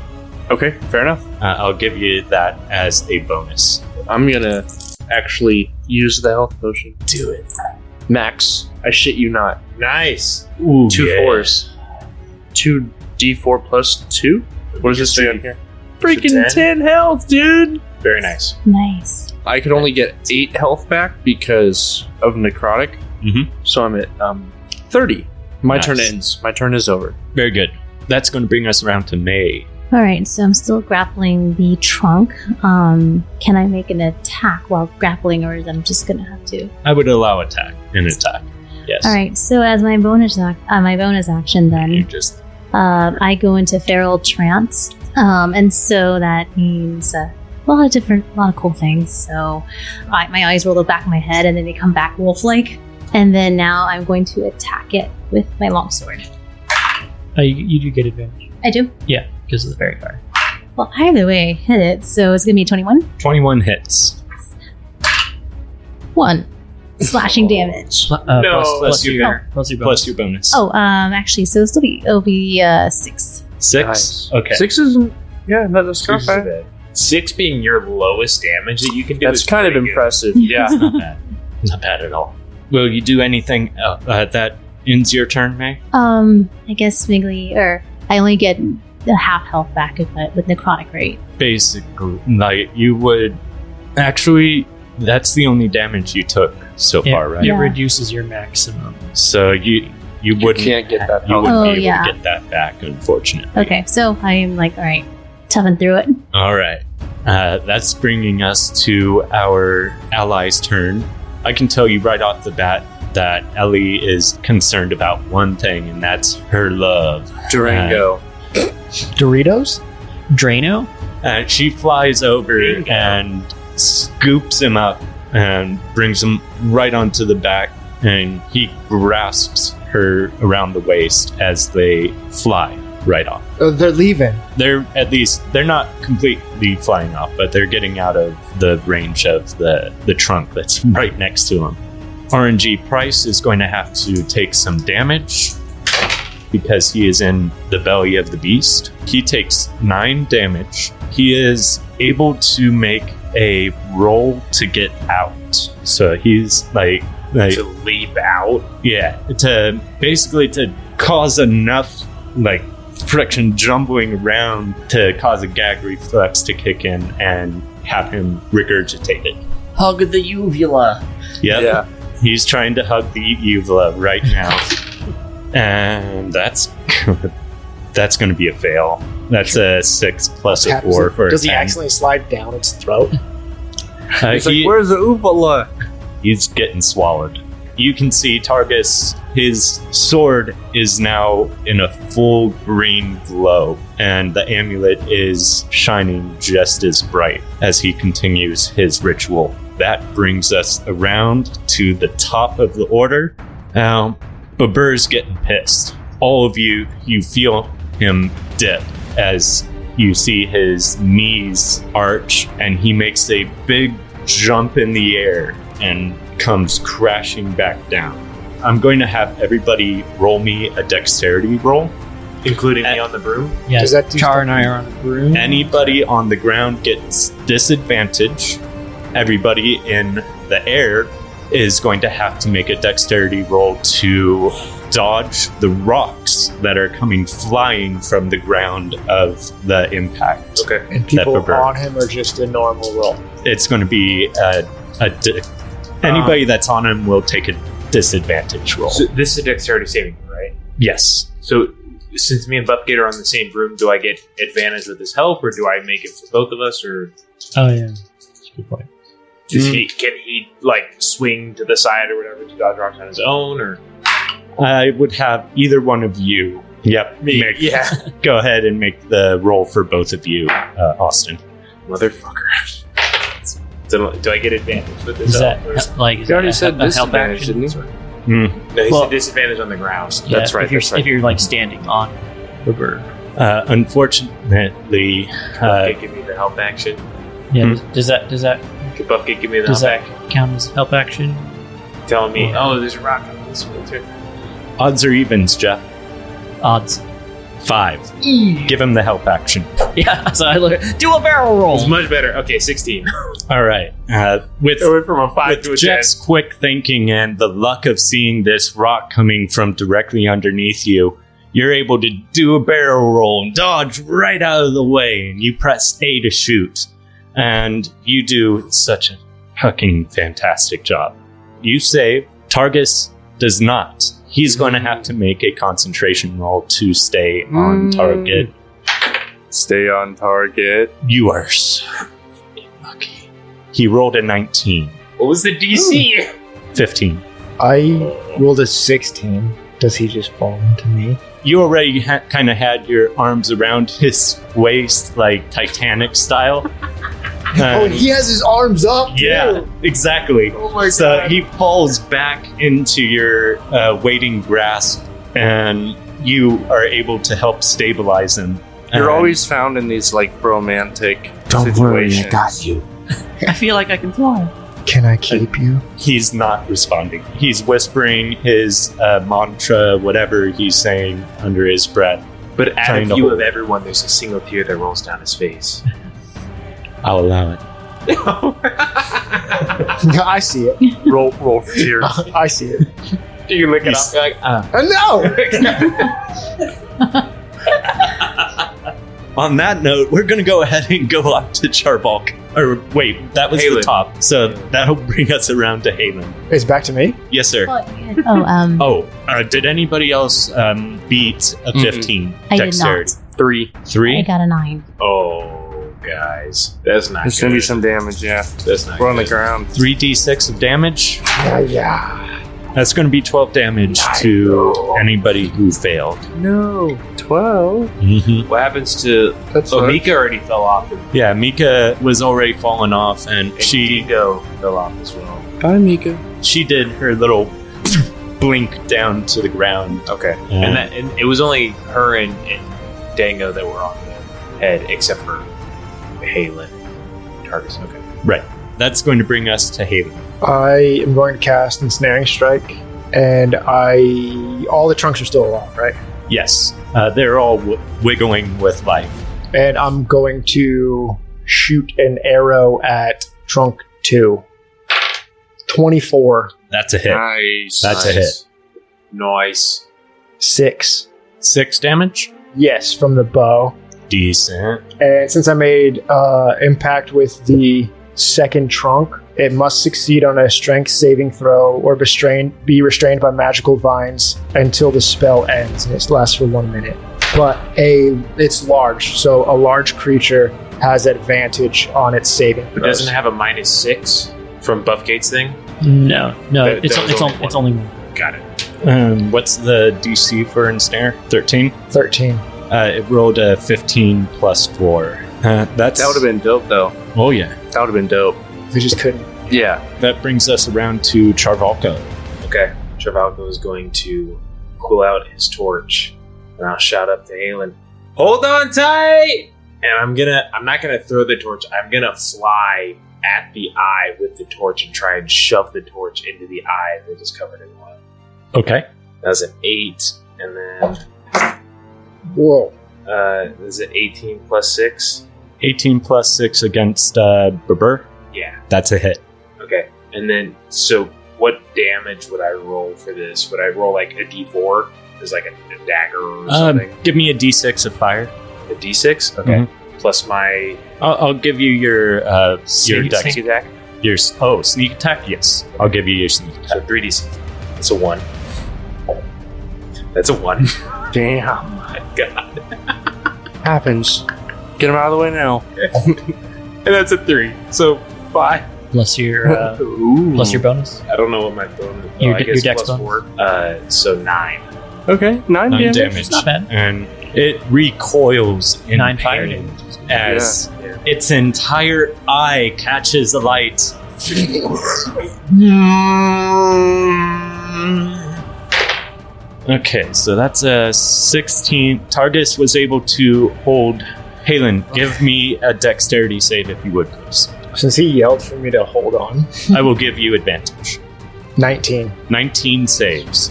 H: Okay, fair enough.
F: I'll give you that as a bonus.
H: I'm gonna actually use the health potion.
F: Do it.
H: Max. I shit you not.
I: Nice.
F: Ooh,
H: 2
F: yeah.
H: 4s. 2d4 plus 2? What does this say on here? Freaking
I: 10?
H: 10 health, dude!
I: Very nice.
B: Nice.
H: I could only get 8 health back because of necrotic.
F: Mhm.
H: So I'm at 30. My
F: Nice.
H: turn ends. My turn is over.
F: Very good. That's going to bring us around to May.
B: All right, so I'm still grappling the trunk. Can I make an attack while grappling, or is I'm just gonna have to?
F: I would allow an attack. Yes.
B: All right, so as my bonus action,
F: You
B: then
F: just
B: I go into feral trance, and so that means a lot of cool things. So my eyes roll to the back of my head, and then they come back wolf-like, and then now I'm going to attack it with my longsword.
A: You do get advantage.
B: I do.
A: Yeah, because of the fairy fire.
B: Well, either way, hit it. So it's gonna be 21.
F: 21 hits.
B: 1 slashing damage.
F: Plus your
A: bonus.
F: plus your bonus.
B: Oh, actually, so it'll be 6.
F: 6.
H: Nice.
F: Okay.
H: 6 isn't. Yeah, that's not bad.
I: 6 being your lowest damage that you can do.
H: That's
I: is
H: kind of
I: pretty good.
H: impressive.
F: It's
H: Yeah.
F: not bad. Not bad at all. Will you do anything that ends your turn, May?
B: I guess Smiggly, or I only get the half health back with necrotic, right?
F: Basically, like you would actually. That's the only damage you took so far, right?
A: It
B: Yeah.
A: reduces your maximum.
F: So you
H: You
F: wouldn't
H: can't get that
F: you
H: health.
F: wouldn't
B: Oh,
F: be able
B: yeah.
F: to get that back, unfortunately.
B: Okay, so I'm like, all right, toughen through it.
F: All right. That's bringing us to our ally's turn. I can tell you right off the bat that Ellie is concerned about one thing, and that's her love.
H: Durango.
D: Doritos?
A: Drano?
F: She flies over and scoops him up and brings him right onto the back, and he grasps her around the waist as they fly right off.
D: They're leaving.
F: They're not completely flying off, but they're getting out of the range of the trunk that's right next to them. RNG Price is going to have to take some damage because he is in the belly of the beast. He takes 9 damage. He is able to make a roll to get out. So he's like
I: To leap out.
F: yeah, to cause enough like friction jumbling around to cause a gag reflex to kick in and have him regurgitate it.
A: Hug the uvula.
F: Yep.
H: Yeah.
F: He's trying to hug the uvula right now. And that's going to be a fail. That's a 6 plus a 4 for
D: Does he
F: a 10.
D: accidentally slide down its throat?
H: It's like, where's the uvula?
F: He's getting swallowed. You can see Targus, his sword is now in a full green glow, and the amulet is shining just as bright as he continues his ritual. That brings us around to the top of the order. Now, Babur's getting pissed. All of you feel him dip as you see his knees arch, and he makes a big jump in the air and comes crashing back down. I'm going to have everybody roll me a dexterity roll.
I: Including me on the broom.
A: Yeah,
D: Does that do
A: Char and I are on a broom.
F: Anybody on the ground gets disadvantage. Everybody in the air is going to have to make a dexterity roll to dodge the rocks that are coming flying from the ground of the impact.
E: Okay.
D: And people
F: That
D: on him are just a normal roll.
F: It's going to be anybody that's on him will take a disadvantage roll.
I: So this is a dexterity saving, right?
F: Yes.
I: So since me and Buffgate are on the same room, do I get advantage with his help, or do I make it for both of us, or
A: Oh yeah, that's a good point.
I: can he like swing to the side or whatever to dodge rocks on his own, or
F: I would have either one of you. Yep. Go ahead and make the roll for both of you, Austin.
I: motherfucker? So do I get advantage with this?
A: Is
I: help,
A: that
I: or-
A: like is
H: You already
A: that
H: said
A: a help
H: disadvantage,
A: action?
H: didn't you?
F: Hmm.
I: No, he
A: Well-
I: said disadvantage on the ground.
A: Yeah,
H: That's right,
A: If you're,
H: that's right.
A: if you're like standing on the bird,
F: Unfortunately,
I: Buffgate give me the help action.
A: yeah. Does that
I: Could Buffgate give me the
A: does
I: help
A: that
I: action?
A: count as help action?
I: Telling me, oh, there's a rock on this one too.
F: odds or evens, Jeff?
A: Odds.
F: 5. Give him the help action.
A: Yeah. So I look. Do a barrel roll.
I: It's much better. Okay, 16.
F: All right. With
I: It went from a 5 to a
F: With
I: 10.
F: Jeff's quick thinking and the luck of seeing this rock coming from directly underneath you, you're able to do a barrel roll and dodge right out of the way, and you press A to shoot. And you do such a fucking fantastic job. You save. Targus does not. He's going to have to make a concentration roll to stay on target.
H: Stay on target.
F: You are so lucky. He rolled a 19.
I: What was the DC?
F: 15.
D: I rolled a 16. Does he just fall into me?
F: You already kind of had your arms around his waist, like Titanic style.
D: Oh, and he has his arms up,
F: Yeah,
D: too.
F: exactly.
D: Oh my
F: So
D: god.
F: he falls back into your waiting grasp, and you are able to help stabilize him.
H: You're
F: And
H: always found in these like romantic
D: Don't
H: situations.
D: worry, I got you.
A: I feel like I can fly.
D: Can I keep you?
F: He's not responding. He's whispering his mantra, whatever he's saying under his breath.
I: But at
F: Trying
I: a
F: to
I: view
F: hold
I: of
F: it.
I: everyone, there's a single tear that rolls down his face.
F: I'll allow it.
D: I see it.
H: Roll for tears.
D: I see it.
I: Do you look it
F: He's-
I: up? You're like,
D: No!
F: On that note, we're going to go ahead and go up to Charbulk. Or wait, that was the
I: Halen.
F: top. So that'll bring us around to Halen.
D: It's back to me?
F: Yes, sir. Did anybody else beat a 15
B: I did
F: dexterity?
H: 3.
F: 3?
B: I got a 9.
I: oh, guys. That's not
H: There's
I: good.
H: gonna be some damage, yeah.
I: That's not
H: We're on the
I: good.
H: ground.
F: 3d6 of damage.
D: Yeah.
F: That's going to be 12 damage to anybody who failed.
H: No. 12.
F: Mm-hmm.
I: What happens to...
H: That's
I: Oh, Mika already fell off. And
F: Yeah, Mika was already fallen off, and she
I: Dingo fell off as well.
H: Bye, Mika.
F: did her little blink down to the ground.
I: Okay.
F: Yeah.
I: And it was only her and Dango that were on the head, except for Halen and Targus. Okay.
F: Right. That's going to bring us to Halen.
D: I am going to cast Ensnaring Strike, and all the trunks are still alive, right?
F: Yes, they're all wiggling with life.
D: And I'm going to shoot an arrow at trunk 2. 24.
F: That's a hit.
H: Nice.
F: That's a hit.
I: Nice.
D: 6.
F: 6 damage.
D: Yes, from the bow.
F: Decent.
D: And since I made impact with the second trunk, it must succeed on a strength saving throw or be restrained by magical vines until the spell ends, and it lasts for 1 minute. But it's large, so a large creature has advantage on its saving
I: But
D: throws.
I: doesn't it have a -6 from Buffgate's thing?
A: No,
I: That
A: it's
I: was only
A: it's only one.
I: Got it.
F: What's the DC for Ensnare? 13?
D: 13.
F: It rolled a 15 plus 4.
H: That would have been dope, though.
F: Oh, yeah.
H: That would have been dope.
D: We just couldn't.
H: Yeah.
F: That brings us around to Charvalko.
I: Okay. Travalco is going to pull out his torch, and I'll shout up to Halen, "Hold on tight!" And I'm not gonna throw the torch. I'm gonna fly at the eye with the torch and try and shove the torch into the eye that is covered in oil.
F: Okay.
I: That's an 8, and then
D: Whoa.
I: is it 18 plus 6?
F: 18 plus 6 against Berber.
I: Yeah.
F: That's a hit.
I: Okay. And then, so what damage would I roll for this? Would I roll like a d4 as like a dagger or something?
F: Give me a d6 of fire.
I: A d6? Okay. Plus my
F: I'll give you your dex.
I: sneak attack.
F: Sneak attack. Yes, I'll give you your sneak attack.
I: So 3d6. That's a 1. That's a 1.
H: Damn.
I: Oh my god.
H: Happens. Get him out of the way now.
I: And that's a 3. So 5.
A: Plus your bonus.
I: I don't know what my bonus.
A: Your
I: I guess
A: dex
I: plus
A: bonus.
I: 4. So 9.
H: Okay, 9 damage.
F: damage.
A: Not bad.
F: And it recoils in
A: 9 fire
F: pain
A: damage.
F: as
I: Yeah.
F: its entire eye catches light. Okay, so that's a 16. Targus was able to hold. Halen, give me a dexterity save if you would, please.
D: Since he yelled for me to hold on.
F: I will give you advantage.
D: 19.
F: 19 saves.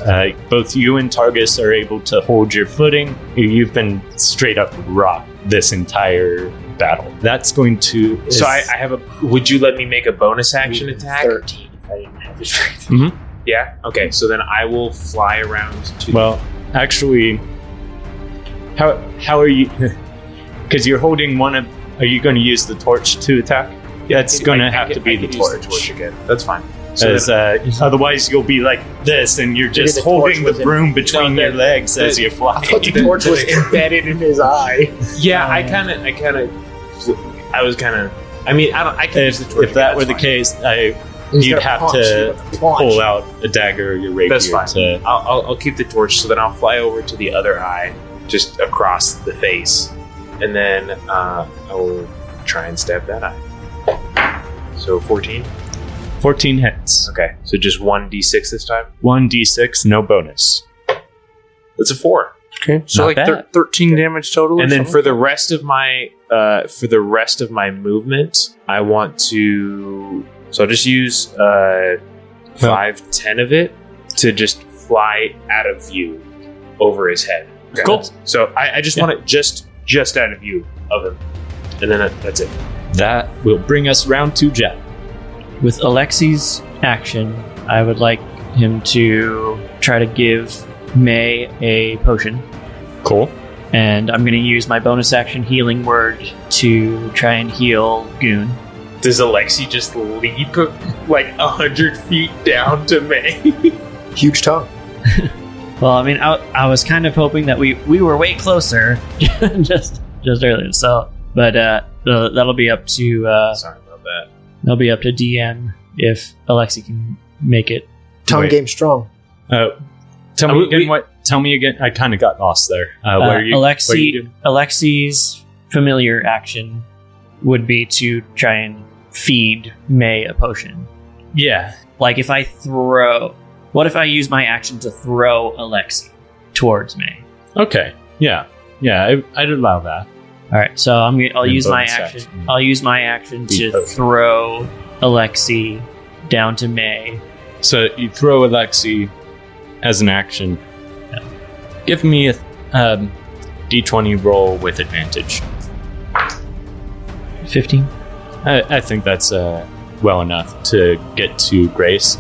F: Both you and Targus are able to hold your footing. You've been straight up rocked this entire battle. That's going to.
I: So I have a. Would you let me make a bonus action attack?
D: 13 if I didn't have his strength.
F: Mhm.
I: Yeah. Okay. So then I will fly around to.
F: Well, actually, how are you? Because you're holding one of. Are you going to use the torch to attack? That's going to have to be the torch.
I: Again. That's fine. So
F: As, otherwise, you'll be like this, and you're just
D: the
F: holding
D: torch
F: the
D: was in-
F: broom between your legs as you fly.
D: I thought the torch was embedded in his eye.
I: yeah, I was kind of. I mean, I can use the torch.
F: If that
I: again,
F: were the
I: that's
F: case,
D: He's
F: you'd
D: gonna
F: have
D: punch you
F: to
D: with a punch.
F: pull out a dagger or your rapier.
I: That's fine.
F: To,
I: I'll keep the torch, so then I'll fly over to the other eye, just across the face, and then I will try and stab that eye. So 14.
F: 14 hits.
I: Okay, so just 1d6 this time.
F: 1d6, no bonus.
I: That's a 4.
H: Okay, so
F: Not
H: like
F: bad.
H: 13 damage total. or
I: And then
H: something?
I: for the rest of my movement, I want to. So I'll just use 5-10 of it to just fly out of view over his head. Okay.
F: Cool.
I: So I just want it just out of view of him, and then that's it.
F: That will bring us round to Jeff.
A: With Alexi's action, I would like him to try to give May a potion.
F: Cool.
A: And I'm going to use my bonus action healing word to try and heal Goon.
I: Does Alexi just leap like 100 feet down to May?
D: Huge tongue.
A: Well, I mean, I was kind of hoping that we were way closer just earlier. So, but that'll be up to
I: Sorry about that.
A: that'll be up to DM if Alexi can make it.
D: Tongue
F: Wait.
D: game strong.
F: Tell me again what. Tell me again. I kind of got lost there. What are you? what are you doing?
A: Alexi's familiar action would be to try and feed May a potion.
F: Yeah.
A: Like if I throw, what if I use my action to throw Alexi towards May?
F: Okay. Yeah. Yeah. I'd allow that.
A: All right, so I'll
F: And
A: use my
F: bonus
A: action.
F: action.
A: I'll use my action
F: Feed
A: to
F: potion.
A: throw Alexi down to May.
F: So you throw Alexi as an action. Give me a d20 roll with advantage.
A: 15.
F: I think that's well enough to get to Grace.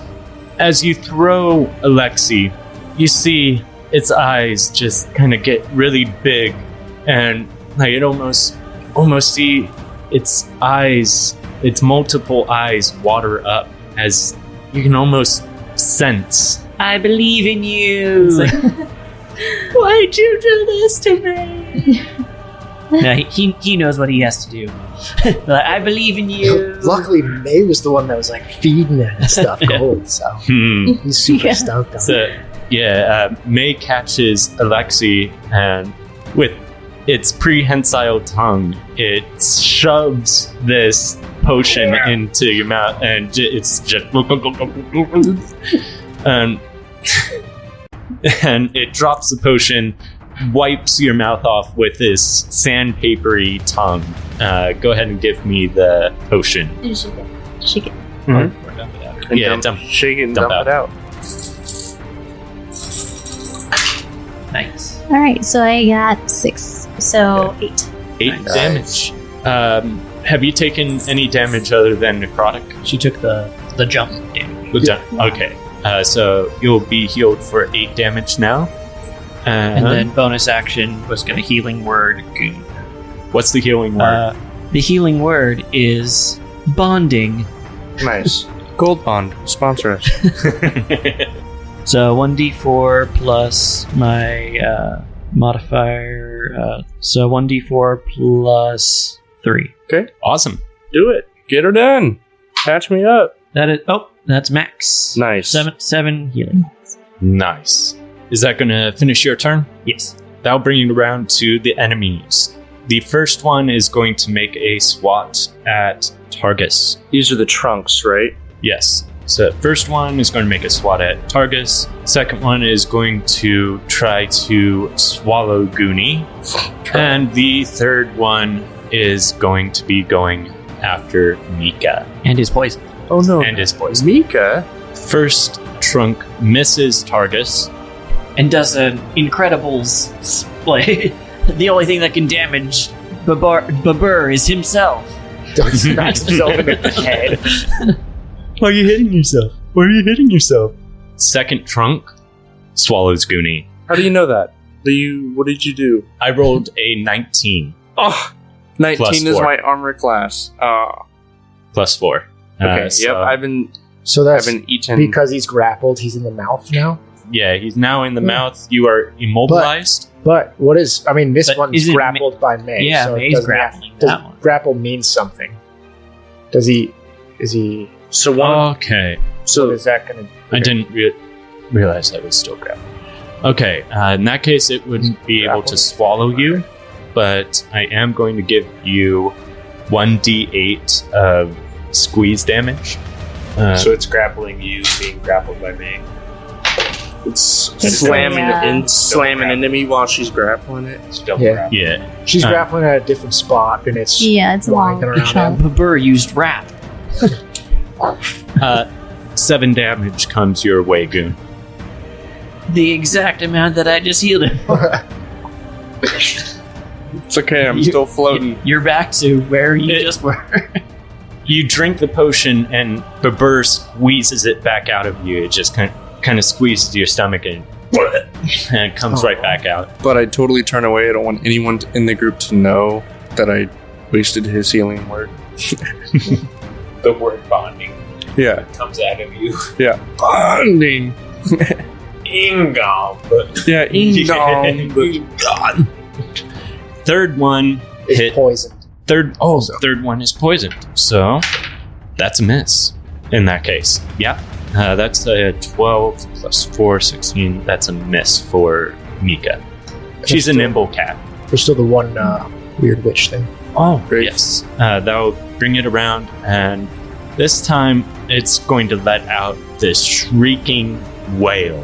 F: As you throw Alexi, you see its eyes just kind of get really big, and like it almost see its eyes, its multiple eyes water up as you can almost sense.
A: I believe in you. Why'd you do this to me? No, he knows what he has to do. Like, I believe in you.
D: Luckily, May was the one that was like feeding it and stuff cold, so he's super
B: Yeah.
D: stoked on it.
F: So May catches Alexi, and with its prehensile tongue, it shoves this potion into your mouth, and it's just and it drops the potion, wipes your mouth off with this sandpapery tongue. Go ahead and give me the potion.
B: Shake it.
H: And
F: Yeah,
H: dump, shake it and
F: dump
H: dump it out.
A: Nice.
B: All right, so I got 6, so 8.
F: 8
A: Nice.
F: damage. Have you taken any damage other than necrotic?
A: She took the jump damage.
F: Okay. So you'll be healed for 8 damage now.
A: And then bonus action was going to healing word goon.
F: What's the healing word?
A: The healing word is bonding.
H: Nice. Gold Bond, sponsor us.
A: So 1d4 plus my modifier. So 1d4 plus 3.
F: Awesome.
H: Do it. Get her done. Patch me up.
A: That's max.
H: Nice.
A: 7 healing.
F: Nice. Is that going to finish your turn?
A: Yes.
F: That'll bring you around to the enemies. The first one is going to make a swat at Targus.
H: These are the trunks, right?
F: Yes. So first one is going to make a swat at Targus. Second one is going to try to swallow Goonie. And the third one is going to be going after Mika.
A: And his poison.
H: Oh no.
F: And his poison.
H: Mika?
F: First trunk misses Targus.
A: And does an Incredibles play. The only thing that can damage Babur is himself.
D: Smacks himself in the head.
F: Why are you hitting yourself? Why are you hitting yourself? Second trunk swallows Goonie.
H: How do you know that? What did you do?
F: I rolled a 19.
H: Oh, 19
F: Plus
H: is
F: 4.
H: my armor class.
F: Plus 4.
H: Okay,
F: So,
H: I've been eaten.
D: Because he's grappled, he's in the mouth now.
F: Yeah, he's now in the mouth. You are immobilized.
D: But what is? I mean, this
A: But
D: one's
A: isn't
D: grappled by May.
A: Yeah,
D: so
A: May's
D: does
A: grappling
D: Does
A: that one.
D: grapple mean something? Does he? Is he?
H: So one.
F: Okay.
D: What
H: So
D: is that going to?
F: I didn't realize I was still grappling. Okay, in that case, it wouldn't be able to swallow you, but I am going to give you 1d8 of squeeze damage.
I: So it's grappling you, being grappled by me.
H: it's slamming
B: Yeah.
H: slamming into me while she's grappling it.
I: It's double
D: Yeah.
I: grapple.
F: Yeah.
D: She's grappling at a different spot, and it's
B: Yeah, it's long.
D: winding around
B: Chunk.
D: him.
A: Babur used wrap.
F: 7 damage comes your way, Goon.
A: The exact amount that I just healed him.
H: It's okay. I'm still floating.
A: You're back to where you just were.
F: You drink the potion, and Babur squeezes it back out of you. It just kind of squeezes your stomach and it comes right back out.
H: But I totally turn away. I don't want anyone in the group to know that I wasted his healing word.
I: The word bonding
H: Yeah.
I: comes out of you.
H: Yeah. Bonding.
I: Ingom.
H: Yeah. Ingong.
F: Third one
D: It's
F: hit.
D: poisoned.
F: Third one is poisoned. So that's a miss in that case. Yeah. That's a 12 plus 4, 16. That's a miss for Mika. She's a nimble cat.
D: There's still the one weird witch thing.
F: Oh, yes. That'll bring it around, and this time it's going to let out this shrieking wail.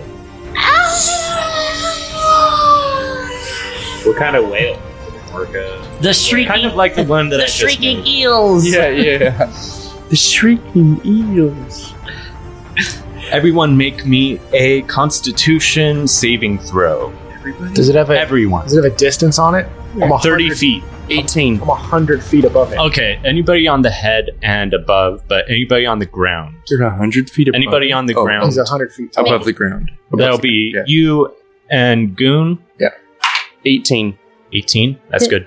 I: What kind of whale? Orca.
A: The shrieking,
F: Kind of like the one that I
A: the
F: just
A: shrieking
F: made.
A: eels.
H: Yeah. The shrieking eels.
F: Everyone make me a Constitution saving throw.
D: Does it have a?
F: Everyone.
D: Does it have a distance on it? I'm
F: 30
D: 100
F: feet.
H: 18.
D: I'm 100 feet above it.
F: Okay, anybody on the head and above, but anybody on the ground.
H: You're 100 feet above.
F: Anybody on the
H: Oh,
F: ground.
D: He's 100 feet tall.
H: above the ground.
F: That'll be
H: Yeah.
F: you and Goon.
H: 18.
F: 18. That's good.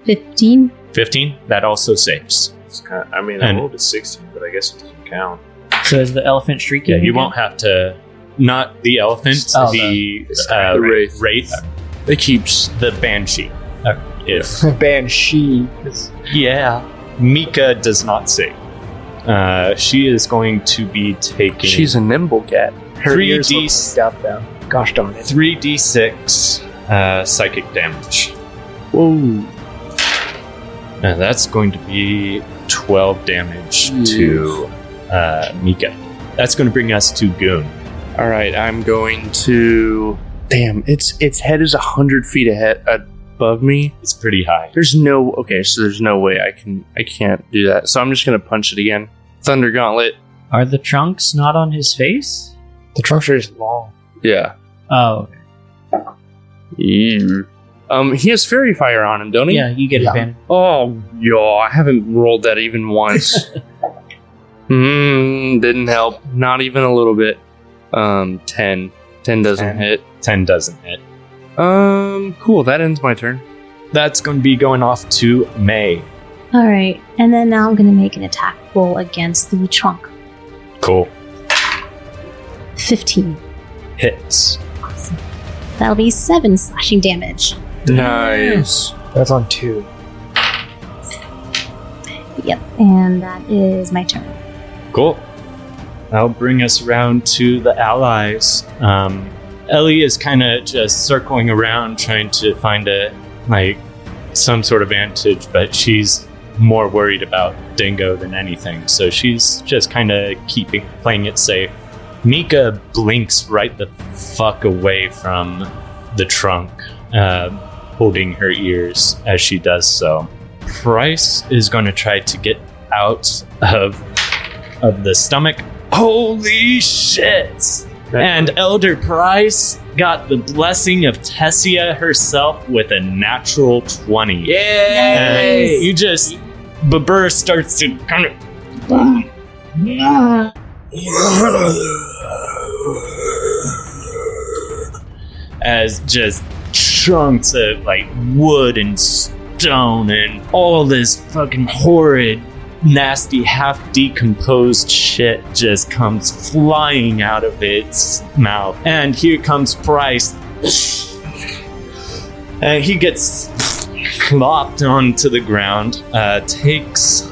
B: 15.
F: 15. That also saves.
I: It's kind of, I mean,
F: And-
I: I rolled a 16, but I guess it doesn't count.
A: So is the elephant shrieking?
F: Yeah, you
A: again?
F: won't have to. Not the elephant,
A: Oh,
F: the
H: the wraith.
F: wraith,
H: It keeps.
F: the banshee. If
D: Banshee.
F: yeah, Mika does not save. She is going to be taking.
H: She's a nimble cat.
D: Her ears
F: 3D
D: look fucked up though. Gosh darn it.
F: 3d6 psychic damage.
H: Whoa.
F: That's going to be 12 damage to Mika. That's going to bring us to Goon.
H: All right, I'm going to. Damn, its head is 100 feet ahead above me.
F: It's pretty high.
H: There's no. Okay, so there's no way I can't do that. So I'm just gonna punch it again. Thunder Gauntlet.
A: Are the trunks not on his face?
D: The trunks are just long.
H: Yeah.
A: Oh,
H: He has fairy fire on him, don't he?
A: yeah, you get
D: Yeah.
A: advantage.
H: Oh, yo, I haven't rolled that even once. Didn't help. Not even a little bit. 10. 10 doesn't hit.
F: 10 doesn't hit.
H: Cool. That ends my turn.
F: That's going to be going off to May.
B: All right, and then now I'm going to make an attack roll against the trunk.
F: Cool.
B: 15.
F: Hits.
B: Awesome. That'll be 7 slashing damage.
H: Nice.
D: That's on 2.
B: Yep, and that is my turn.
F: Cool. That'll bring us around to the allies. Ellie is kind of just circling around trying to find some sort of vantage, but she's more worried about Dingo than anything, so she's just kind of playing it safe. Mika blinks right the fuck away from the trunk, holding her ears as she does so. Price is going to try to get out of the stomach. Holy shit! And Elder Price got the blessing of Tessia herself with a natural 20.
I: Yay!
F: And you just... Babur starts to kind of... as just chunks of wood and stone and all this fucking horrid, nasty, half-decomposed shit just comes flying out of its mouth. And here comes Price. And he gets clopped onto the ground, takes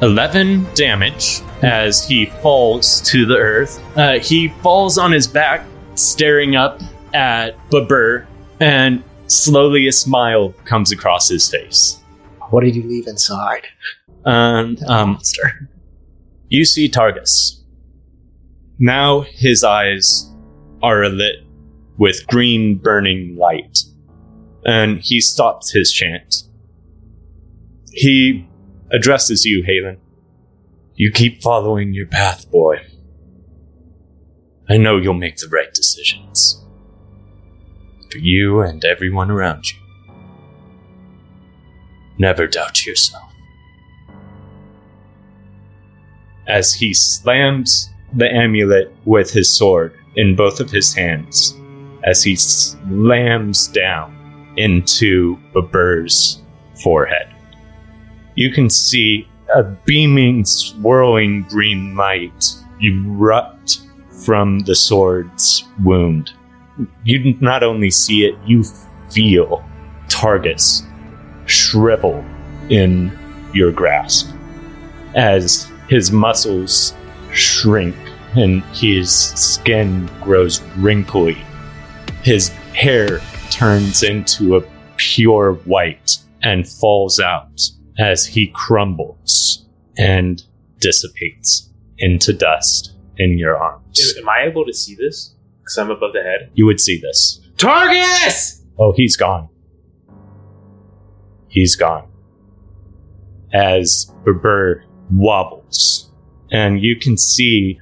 F: 11 damage as he falls to the earth. He falls on his back, staring up at Babur, and slowly a smile comes across his face.
D: What did you leave inside?
A: Monster.
F: You see Targus. Now his eyes are alit with green burning light, and he stops his chant. He addresses you, Halen. You keep following your path, boy. I know you'll make the right decisions. For you and everyone around you. Never doubt yourself. As he slams the amulet with his sword in both of his hands, as he slams down into Babur's forehead, you can see a beaming, swirling green light erupt from the sword's wound. You not only see it, you feel Targus shrivel in your grasp as his muscles shrink and his skin grows wrinkly. His hair turns into a pure white and falls out as he crumbles and dissipates into dust in your arms.
I: Am I able to see this? Because I'm above the head.
F: You would see this.
I: Targus!
F: Oh, he's gone. He's gone. As Babur wobbles, and you can see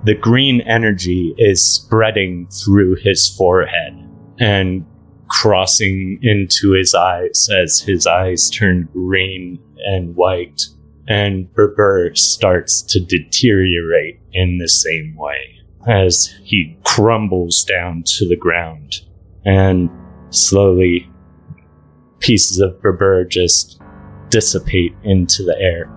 F: the green energy is spreading through his forehead and crossing into his eyes as his eyes turn green and white, and Babur starts to deteriorate in the same way as he crumbles down to the ground, and slowly pieces of Babur just dissipate into the air.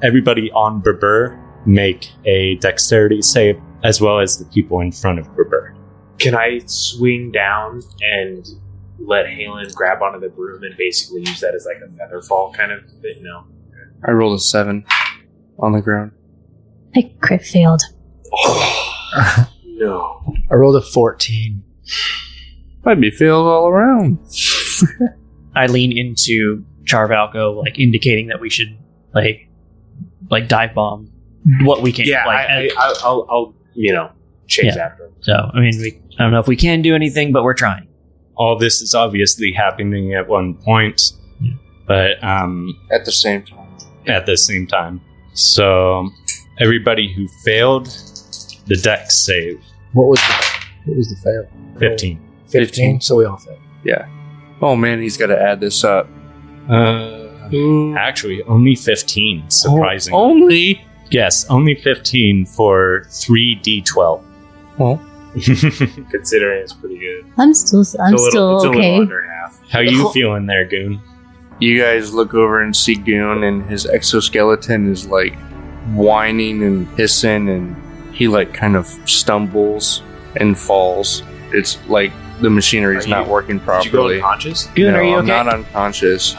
F: Everybody on Babur make a dexterity save, as well as the people in front of Babur.
I: Can I swing down and let Halen grab onto the broom and basically use that as like a feather fall kind of thing? No.
H: I rolled a 7 on the ground.
B: I crit failed.
I: No.
D: I rolled a 14.
H: Might be failed all around.
A: I lean into Charvalco, indicating that we should dive bomb what we can.
I: Yeah, I'll chase after him.
A: So I don't know if we can do anything, but we're trying.
F: All this is obviously happening at one point, but
H: At the same time.
F: at the same time. So everybody who failed the dex save,
D: What was the fail?
F: 15.
D: 15? So we all failed.
H: Oh man, he's got to add this up.
F: Actually, only 15, surprisingly.
H: Only?
F: Yes, only 15 for 3d12.
H: Well,
I: Considering it's pretty good.
B: I'm still
I: It's a little
B: okay.
I: under half.
F: How you feeling there, Goon?
H: you guys look over and see Goon, and his exoskeleton is like whining and hissing, and he like kind of stumbles and falls. It's like the machinery is not working
I: Did you go
H: properly.
I: unconscious?
A: Goon,
H: No,
A: are you
H: I'm
A: okay?
H: not unconscious,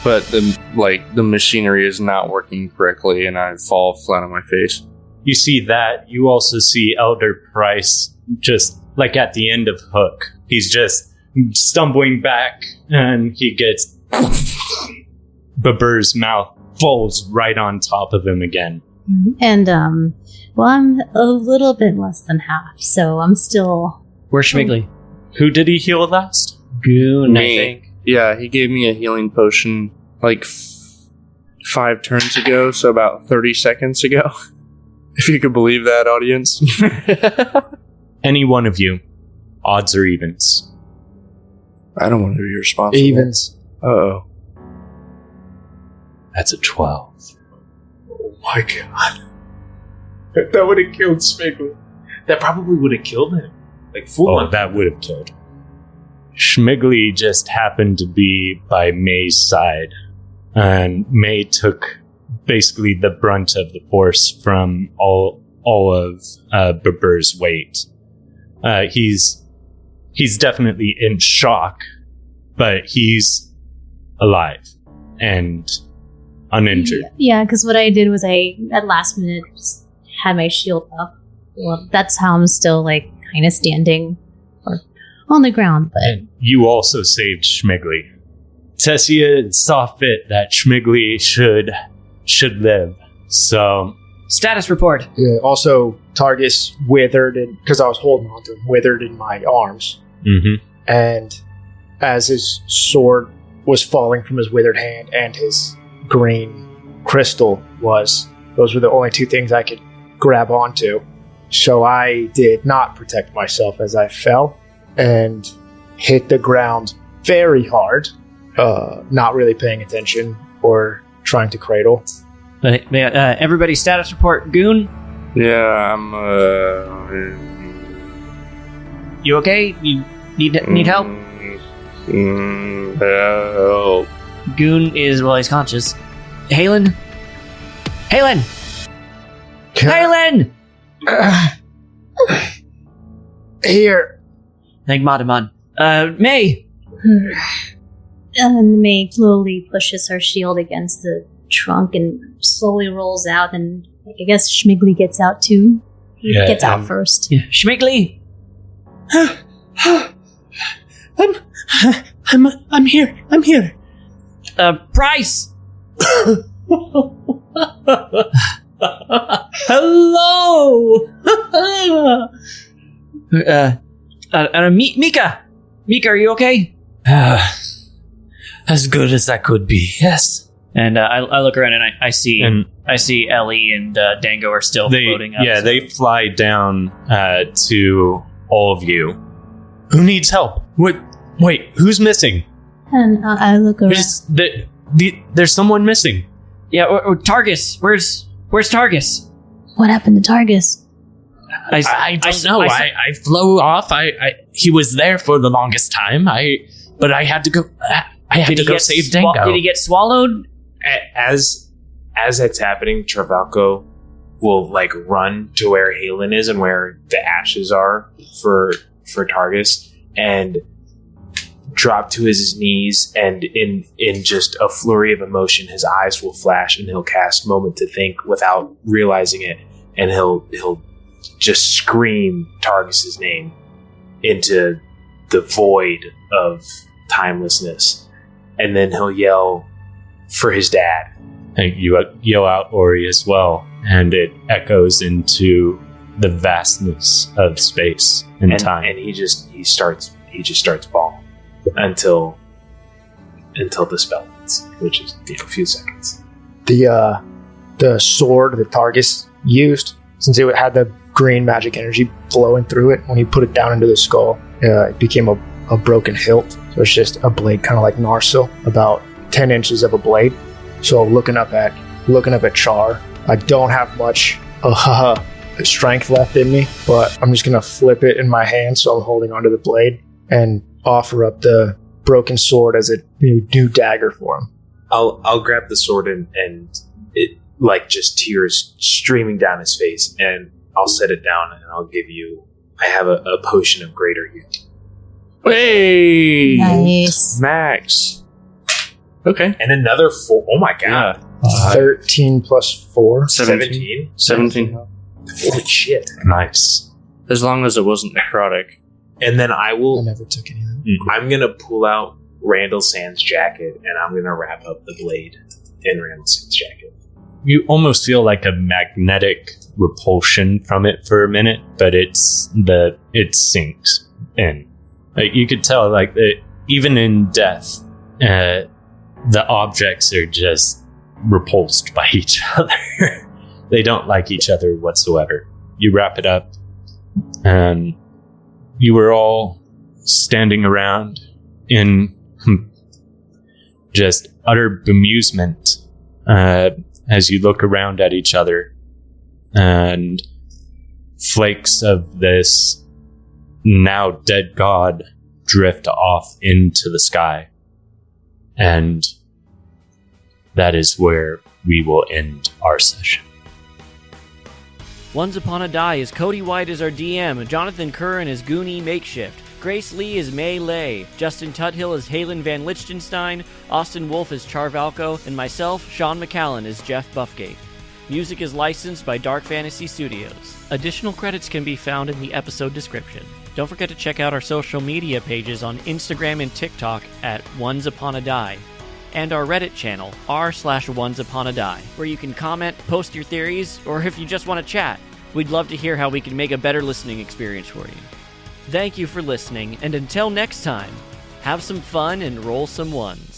H: but the machinery is not working correctly, and I fall flat on my face.
F: You see that. You also see Elder Price just like at the end of Hook. He's just stumbling back, and he gets Babur's mouth falls right on top of him again.
B: And well, I'm a little bit less than half, so I'm still.
A: Where's Schmiggly?
F: Who did he heal last?
A: Goon, I
H: Me.
A: think.
H: Yeah, he gave me a healing potion like 5 turns ago, so about 30 seconds ago. If you could believe that, audience.
F: Any one of you. Odds or evens.
H: I don't want to be responsible.
D: Evens.
H: Uh-oh.
F: That's a 12.
I: Oh my god. That would have killed Smiggly. That probably would have killed him. Like full
F: Oh,
I: on.
F: that would have killed. Schmiggly just happened to be by May's side, and May took basically the brunt of the force from all of Babur's weight. He's definitely in shock, but he's alive and uninjured.
B: Yeah, because what I did was I, at last minute, just had my shield up. Well, that's how I'm still, like, kind of standing or on the ground, but
F: And you also saved Schmiggly. Tessia saw fit that Schmiggly should live. So
A: Status report.
D: Yeah, also, Targus withered, because I was holding on to him, withered in my arms. And as his sword was falling from his withered hand and his green crystal those were the only 2 things I could grab onto. So I did not protect myself as I fell and hit the ground very hard, not really paying attention or trying to cradle.
A: But everybody, status report. Goon,
H: Yeah, I'm,
A: you okay? You need help?
H: Help.
A: Goon is, well, he's conscious. Halen? Halen!
D: Here.
A: Thank Mataman. May!
B: and May slowly pushes her shield against the trunk and slowly rolls out, and I guess Schmiggly gets out too. He
F: Yeah,
B: gets out first.
A: Yeah. Schmiggly!
C: I'm here.
A: Price!
C: Hello.
A: Mika! Mika, are you okay?
C: As good as I could be. Yes.
A: And I look around and I see
F: And
A: Ellie and Dango are still floating up.
F: Yeah,
A: so-
F: they fly down to all of you. Who needs help? Wait, who's missing?
B: And I look around.
F: There's someone missing.
A: Yeah, or Targus. Where's Targus?
B: What happened to Targus?
C: I don't know. I flew off. He was there for the longest time. But I had to go. I had to go save Dango.
A: Did he get swallowed?
I: As it's happening, Travalco will like run to where Halen is and where the ashes are for Targus and drop to his knees, and in just a flurry of emotion his eyes will flash and he'll cast Moment to Think without realizing it, and he'll just scream Targus's name into the void of timelessness, and then he'll yell for his dad.
F: And you yell out Ori as well, and it echoes into the vastness of space and time.
I: And he starts bawling until the spell ends, which is a few seconds.
D: The sword that Targus used, since it had the green magic energy flowing through it, when he put it down into the skull, it became a broken hilt. So it's just a blade, kind of like Narsil, about 10 inches of a blade. So looking up at Char, I don't have much strength left in me, but I'm just going to flip it in my hand so I'm holding onto the blade and offer up the broken sword as a new dagger for him.
I: I'll grab the sword and it like just tears streaming down his face, and I'll set it down and I'll give you. I have a potion of greater healing.
H: Hey,
B: Nice.
H: Max. Okay,
I: And another 4. Oh my god.
D: 13 plus 4.
H: 17. 17.
I: Holy shit.
F: Nice.
H: As long as it wasn't necrotic.
I: And then I
D: I
I: will.
D: never took any of that.
I: I'm gonna pull out Randall Sand's jacket and I'm gonna wrap up the blade in Randall Sand's jacket.
F: You almost feel like a magnetic repulsion from it for a minute, but it sinks in. Like, you could tell, like, even in death, the objects are just repulsed by each other. They don't like each other whatsoever. You wrap it up, and you were all standing around in just utter bemusement as you look around at each other, and flakes of this now dead god drift off into the sky. And that is where we will end our session.
A: Once Upon a Die is Cody White as our DM, Jonathan Curran as Goonie Makeshift, Grace Lee as May Lay, Justin Tuthill as Halen Van Lichtenstein, Austin Wolf as Charvalco, and myself, Sean McCallan, as Jeff Buffgate. Music is licensed by Dark Fantasy Studios. Additional credits can be found in the episode description. Don't forget to check out our social media pages on Instagram and TikTok at Once Upon a Die, and our Reddit channel, r/OnesUponADie, where you can comment, post your theories, or if you just want to chat. We'd love to hear how we can make a better listening experience for you. Thank you for listening, and until next time, have some fun and roll some ones.